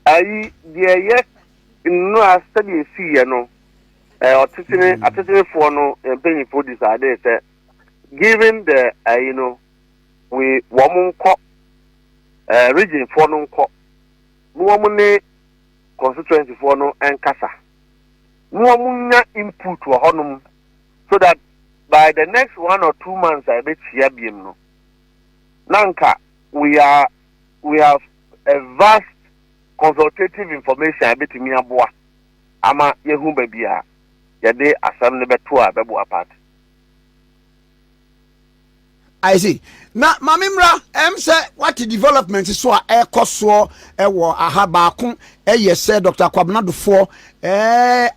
C: The yes no as study see no atitire for no penny for decided say given the we woman region for no woman constituency for no and kasa no input to honum so that by the next 1 or 2 months I bet here be no nanka we have a vast consultative information I bet me aboa ama yehu babia ya de assembly beto a bebo apart.
H: I see. Na mamimra say what the development is so ekoso ewo aha baako say Dr. Kwabena Dufo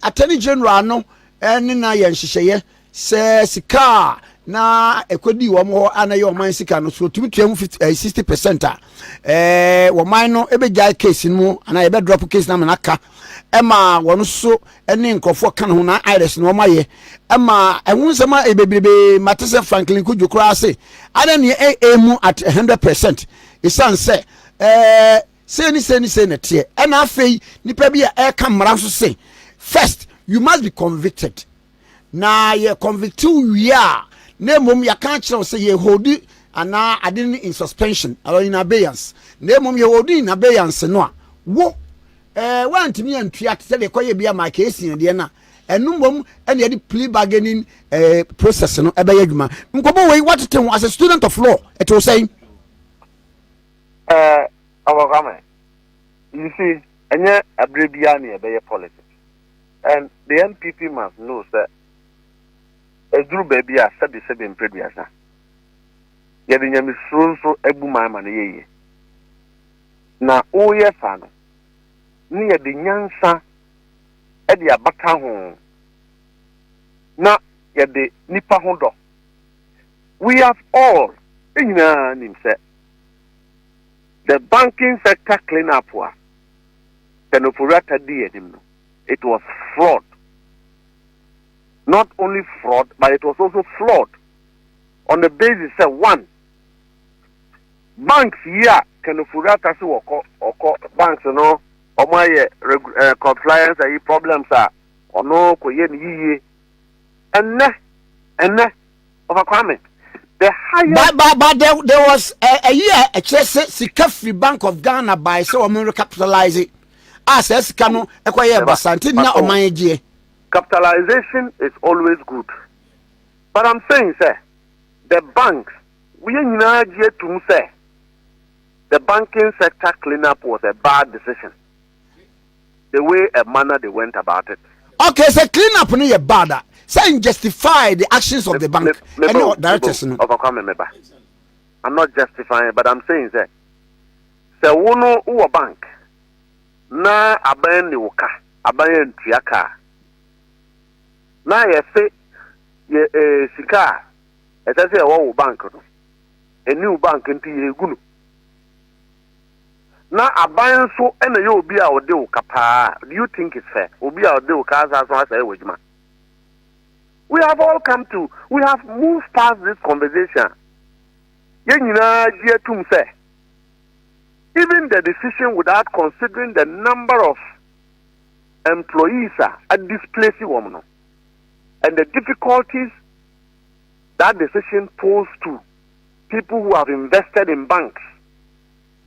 H: Attorney General no ene na ye nhyehyeye say sika na ekodi wo mo anaye o man sika no so tumi tuam 60% wo man no ebegya case no ana ebe drop case na manaka ema wono so ene nkofo kan ho na iris no maye ema ehun sema ebebrebe matese Franklin kujukura ase ana ne emu at 100% isan say say na tie ena afei nipa bi e ka mra so say first you must be convicted na ye convict we are na mom ya kan kire say ye hold ana adin in suspension or in abeyance na mom ye hold in abeyance no a wo wantimi antua te de koye bia ma case de na enumom ene de plea bargaining process no ebe yadwuma nkobo we what to as a student of law it was saying
C: our government, you see enye abrebia na ebe politics, and the NPP must know that eduru baby a sabi mpreduasa yede nyame so ebu mama na yeye na oye fa no ni yede nyansa ede abata ho na yede nipa ho do. We have all the banking sector cleanup was it was fraud. Not only fraud, but it was also flawed on the basis of one, banks here can furata or banks no or my compliance problems are or no koyen and of a comment. The higher
H: but there was a year a Sikafri Bank of Ghana by so recapitalize it as Escano acquire Basantina or my G.
C: Capitalization is always good. But I'm saying, sir, the banks, we are not here to say the banking sector cleanup was a bad decision. The way a manner they went about it.
H: Okay, so cleanup no bad. Saying justify the actions of the bank.
C: I'm not justifying, but I'm saying that the one who a bank na abayan ni woka abayan triaka. Na ye say ye sika ete say wo bank no a new bank nti ye gunu na aban so ena ye obi a ode wo kapa. Do you think it's fair obi a ode wo ka so asa e wejuma? We have all come to, we have moved past this conversation. Even the decision without considering the number of employees are displacing women and the difficulties that decision posed to people who have invested in banks,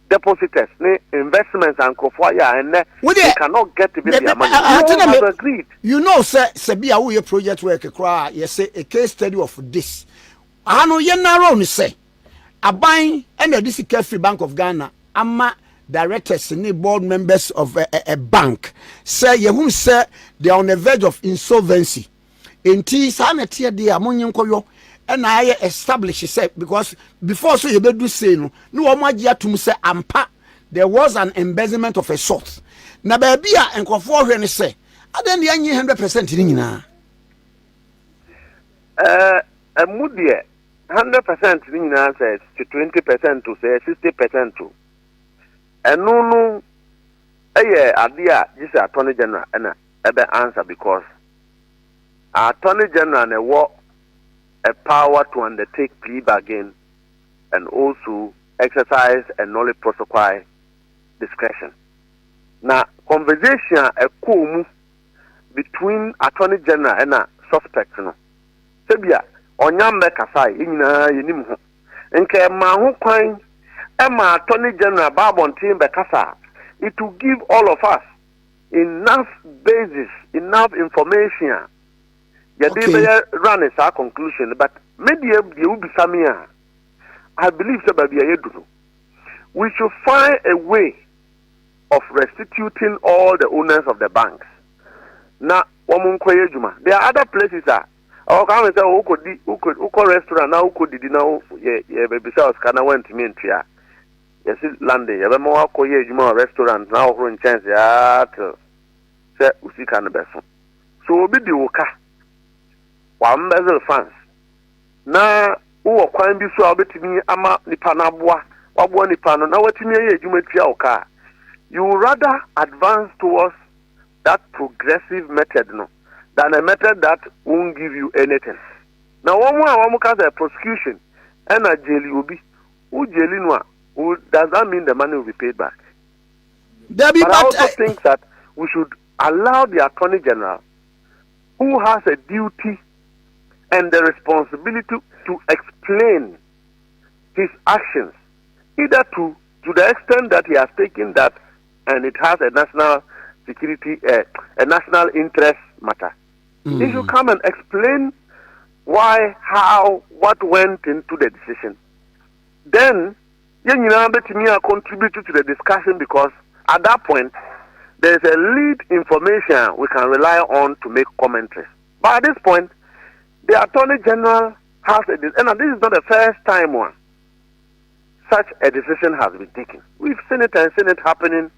C: depositors, investments and kofaya, and they cannot get to their money. You have agreed.
H: You know, sir, Sabia, we project work cry. You say a case study of this. I know you narrow say a buying and this is Carefree Bank of Ghana. Ama directors and board members of a bank say you who say they are on the verge of insolvency. In T sanity, the ammonium koyo. And I established say because before so you do say no omagia to say ampa there was an embezzlement of a sort. Na baby and conform when say I then the 100% in na.
C: A moody 100% in says to 20% to say 60% to. And no idea this Attorney General and a answer because Attorney General and a war a power to undertake plea bargain and also exercise a knowledge prosecute discretion. Now, conversation a cool between Attorney General and a suspect. No, Sebia, Onyambe Kasai, Yinimu, and Kemahu Quine, Emma Attorney General Babon Team Bekasa, it will give all of us enough basis, enough information. Okay. Run is our conclusion, but maybe there will be some here. I believe that we should find a way of restituting all the owners of the banks. Now, there are other places that Oh, come and say, who could restaurant now, who could did now, yeah, baby sauce, can I went to me in Tria. Yes, London, you have more restaurant now, who in chance, yeah, say, we can the best. So, be the worker. One bezel fans. Na, who can be so bit me, ama nipanabwa, wabwa nipano, now what me, you may tria. You rather advance towards that progressive method, no, than a method that won't give you anything. Now, one more case of prosecution, and a jail will be, who jail who does that mean the money will be paid back? But I also think that we should allow the Attorney General, who has a duty and the responsibility to explain his actions, either to the extent that he has taken that, and it has a national security, a national interest matter. He should come and explain why, how, what went into the decision. Then, you contribute to the discussion, because at that point, there is a lead information we can rely on to make commentaries. But at this point, the Attorney General has a decision, and this is not the first time such a decision has been taken. We've seen it and seen it happening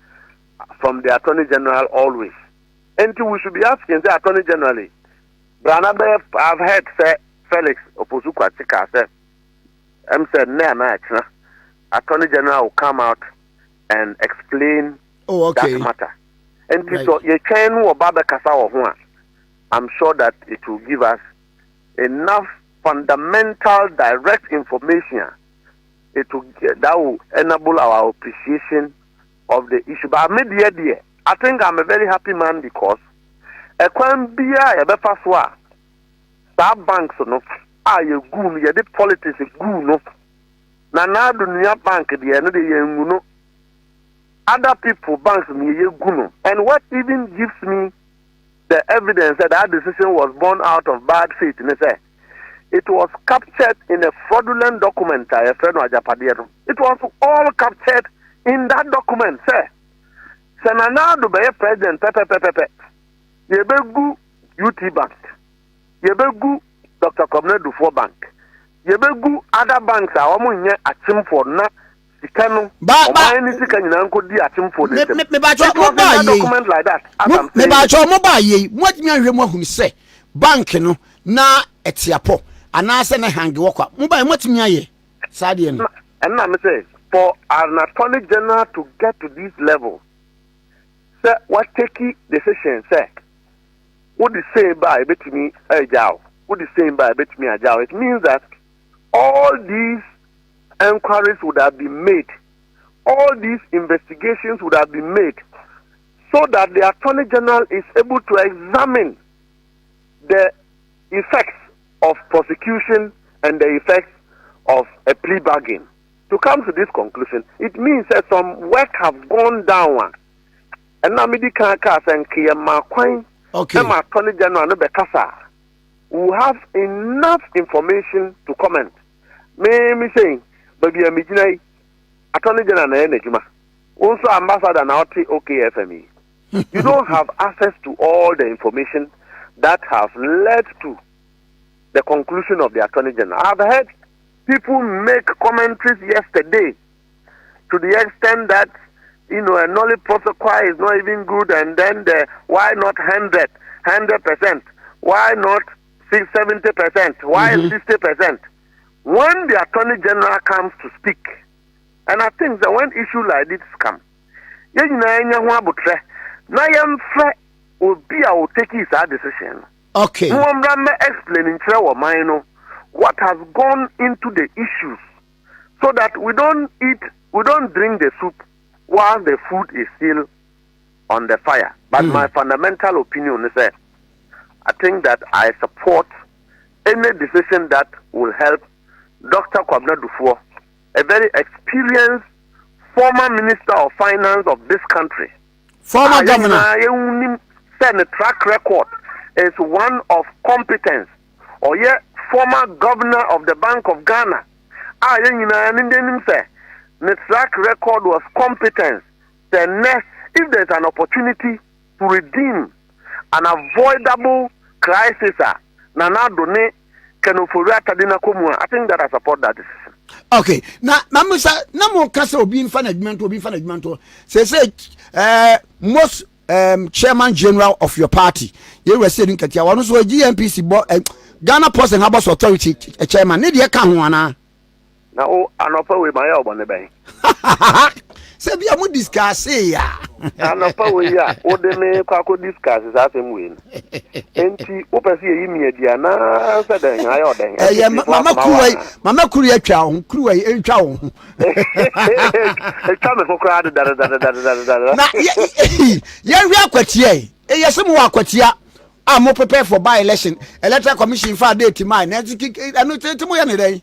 C: from the Attorney General always. And we should be asking the Attorney General, Branabe, I've heard say Felix Opozukwa Chika say, said, Attorney General will come out and explain that matter. And so you can I'm sure that it will give us enough fundamental direct information that will enable our appreciation of the issue. But I think I'm a very happy man, because a can be a befaswa. That banks no you goon, you did politics goon no. Na dunia bank the end of the year no. Other people banks me goon. And what even gives me the evidence that decision was born out of bad faith, it was captured in a fraudulent document. It was all captured in that document, sir. Senanado be president Pepe. Yebegu UT Bank. Yebegu Dr. Kobne Dufo Bank. Yebegu other banks are omunye achim for na sikano.
H: Ba
C: sika nyina nkodi achim for the
H: me ba cho mo ba ye
C: document like that.
H: Me ba cho mo ba ye. What me ahwe mo ahun se bank no na etiapo anase na hangi wokwa. Mo ba mo timi aye. Sade no.
C: And na me say for an Attorney General to get to this level, sir, what taking decision, sir? What the same by between Ajao? What the same by between Ajao? It means that all these inquiries would have been made, all these investigations would have been made, so that the Attorney General is able to examine the effects of prosecution and the effects of a plea bargain. To come to this conclusion, it means that some work have gone down. And now, okay. Attorney General will have enough information to comment. Me saying, baby, Attorney General also Ambassador now OKFME. You don't have access to all the information that have led to the conclusion of the Attorney General. I've heard people make commentaries yesterday to the extent that a nollie prosecute is not even good, and then why not 100%? Why not 70%? Why 60%? When the Attorney General comes to speak, and I think that when issues like this come, will take his decision.
H: Okay.
C: Explaining what has gone into the issues, so that we don't drink the soup while the food is still on the fire. But my fundamental opinion is that I think that I support any decision that will help Dr. Kwabena Dufo, a very experienced former Minister of Finance of this country.
H: Former governor.
C: The track record is one of competence. Or former governor of the Bank of Ghana. The track record was competence. If there's an opportunity to redeem an avoidable crisis, Nanado ne Kenofura Tadina Komua. I think that I support that decision.
H: Okay. Now, Mamusa, no more castle will be in management. Say, most chairman general of your party, you were saying Katia, one was GMPC, Ghana Post and Harbour Authority, a chairman, need you come one. Now,
C: I'm up with my elbow on the bank.
H: Say, we are discussing, yeah.
C: I'm up with ya. What they may discuss is as him win. And she opens here immediately. Now, said I order.
H: Mama Kuria Chow, Kruay, and Chow.
C: A coming for crowd.
H: Yeah, we are quite ye. Yes, some more quite ya. I'm more prepared for by-election. Electoral Commission for day to mine. And no to me any day.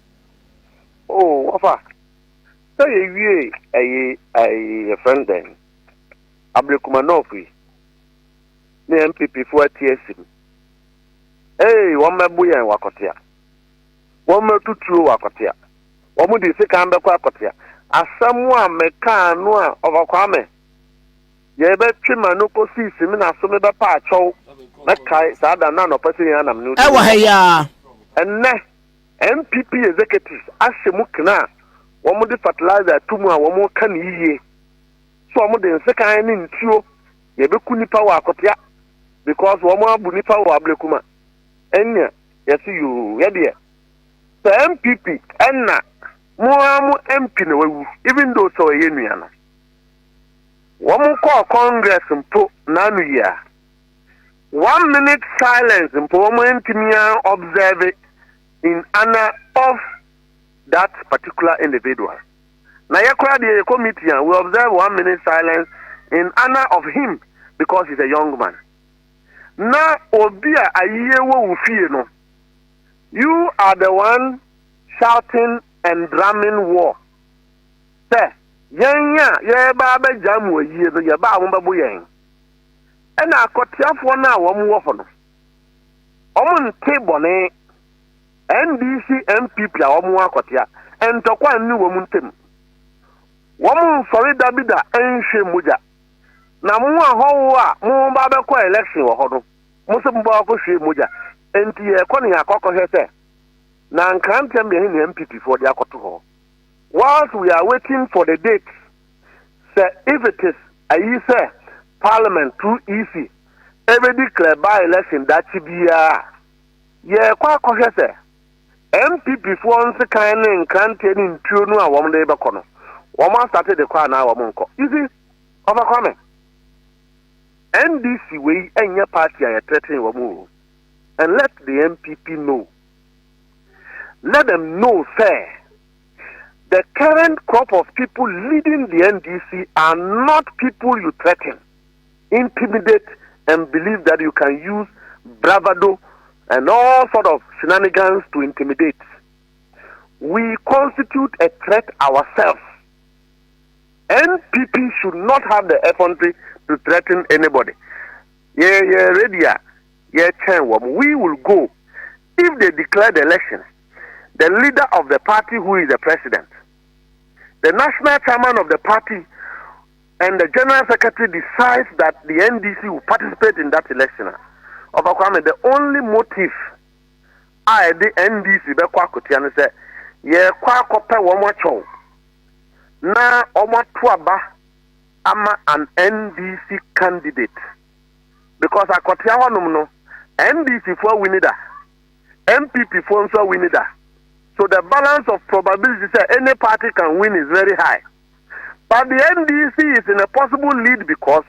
C: Oh, what? So you a friend then. Ablekumanofi. The MPP for TSM. Hey, one mabuya and wakotia. One more to true wakotia. One would you say can be wakotia. As someone may can no overcome. Ye bet Chimanuko sees him in a summer patch. Makai, Sada, none of person and I'm new. And ne MPP executives, Ashimukna. One more fertilizer, 2 more, one more can ye. So I'm the second in two. You be kunipa wa kopia because one more bunipa wa blekuma. Enya, yes you, yeah. The MPP, enna, more MP no, even though so a union. One more call Congress and put nanu ya. 1 minute silence and moment me observe it in honor of that particular individual. Now, the committee will observe 1 minute silence in honor of him because he's a young man. Now, Obia, no. You are the one shouting and drumming war. Say, yeah, Baba Jamu, ye, ba Babu Yang. And I got for now, one more for them. On table, NDC MPP are more kotia and to one new woman team. Woman sorry dabida and she muja. Na mua hoa more babako election or hodo. Musum bako she muja. And the economy cocker hese. Nan can't tell me any MPP for the akoto. Whilst we are waiting for the date, say if it is a year Parliament too easy, every declare by election that should be yeah, quite hese. MPP for once kind and can't in tune a woman labor corner. Woman started the car now, woman. You see, overcoming. NDC way and your party are threatening a move. And let the MPP know. Let them know, sir, the current crop of people leading the NDC are not people you threaten, intimidate, and believe that you can use bravado and all sort of shenanigans to intimidate. We constitute a threat ourselves. NPP should not have the effrontery to threaten anybody. We will go. If they declare the election, the leader of the party who is the president, the national chairman of the party, and the general secretary decides that the NDC will participate in that election. The only motive I the NDC be kwa kotiano say ye kwa kope wo mo cho na omo tuaba ama an NDC candidate because akotia honum no NDC for winida MPP for so winida so the balance of probability say any party can win is very high but the NDC is in a possible lead because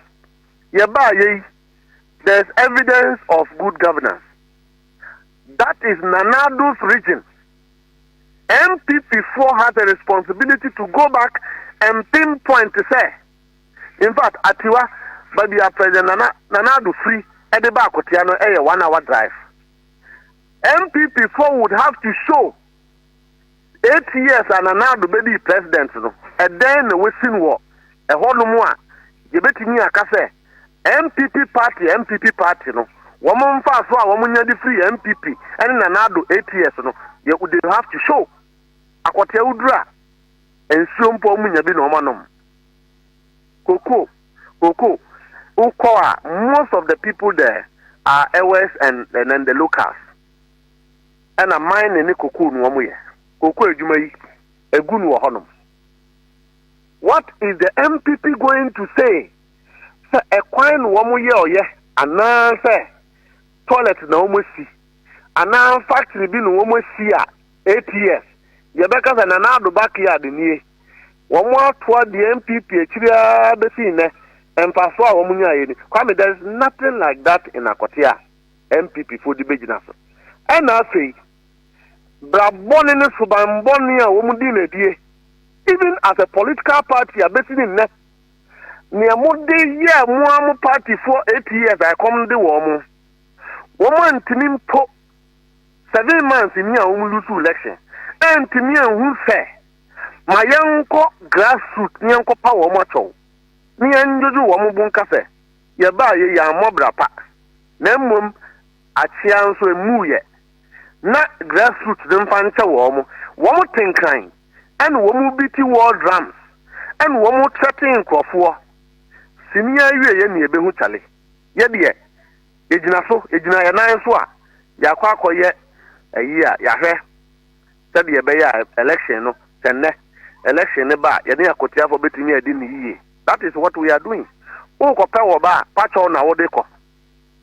C: there's evidence of good governance. That is Nanado's region. MPP4 has a responsibility to go back and pinpoint to say, in fact, Atiwa, but our President Nanado free at the back of Tiano, a 1 hour drive. MPP4 would have to show 8 years and Nanado be president, and then the Western war, a whole more. You bet me a cafe. MPP party, no. Woman fast for woman the free MPP and Nanado 8 years, no. You would have to show Aquatia Udra and soon for Munya no manum. Coco, Ukoa, most of the people there are LS and then the locals. ɛna mine ne koko no wɔn yɛ koko adwuma yi egu no wɔ hɔnom. What is the MPP going to say? Sɛ ɛkwan no wɔn yɛ ɔyɛ anaasɛ toilet na wɔn si anaa factory bi na wɔn si a 8 years yɛbɛka sɛ nana ado backyard nie wɔn atoa the MPP akyiri a bɛsi nnɛ mfaso a wɔn nyaa yɛ ni kwame there is nothing like that in Akotea MPP for the begyina so ɛna afei brabɔne ne subanbɔne a wɔn di na die even as a political party a bɛsi ne nnɛ nea mo de yɛ mo amu party for 8 years a ɛkɔm de wɔn antimi mpo 7 months ni a wɔn lose election antimi anhu sɛ ma yɛnkɔ grassroots ni yɛnkɔ pa wɔn atɔw ni yɛnjojo wɔn bu nka sɛ yɛba yɛ amɔbra pa na mmom akyea nso emu yɛ na grassroots de mfa nkyɛ wɔn tenkran ɛna wɔn bi ti war drums ɛna wɔn threaten nkurɔfoɔ sinia wie yɛ ne ebehu chale yɛ deɛ egyina yɛ nan so a yɛakɔ akɔyɛ ayi a yɛahwɛ sɛdeɛ ɛbɛyɛ election no sɛnnɛ election ne ba yɛde akotiafo betumi adi ne yie. That is what we are doing. Unkɔpɛ wɔ ba pakyɛw na wode kɔ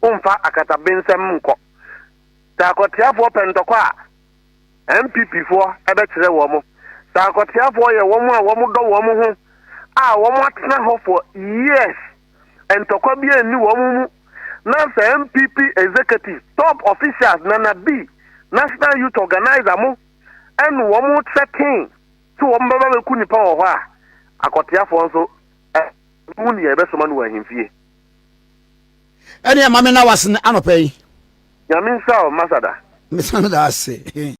C: umfa akatabensɛm nkɔ sɛ akotiafo pɛntɔkɔ a MPP foɔ ɛbɛkyerɛ wɔ mo sɛ akotiafo yɛ wɔn a wɔn dɔ wɔn ho a wɔn atena hɔ for years ɛntɔkɔ bi ani wɔn mu na sɛ MPP executive top officials nana B national youth organizer mo ɛnu wɔn threaten tí wɔn bɛba bɛku nipa wɔ hɔ a akotiafo nso mu ni yɛbɛsoma no wɔ ahemfie
H: ɛne ɛma me na wase anɔpɛ yi
C: nyame nsa o masada
H: mesane da ase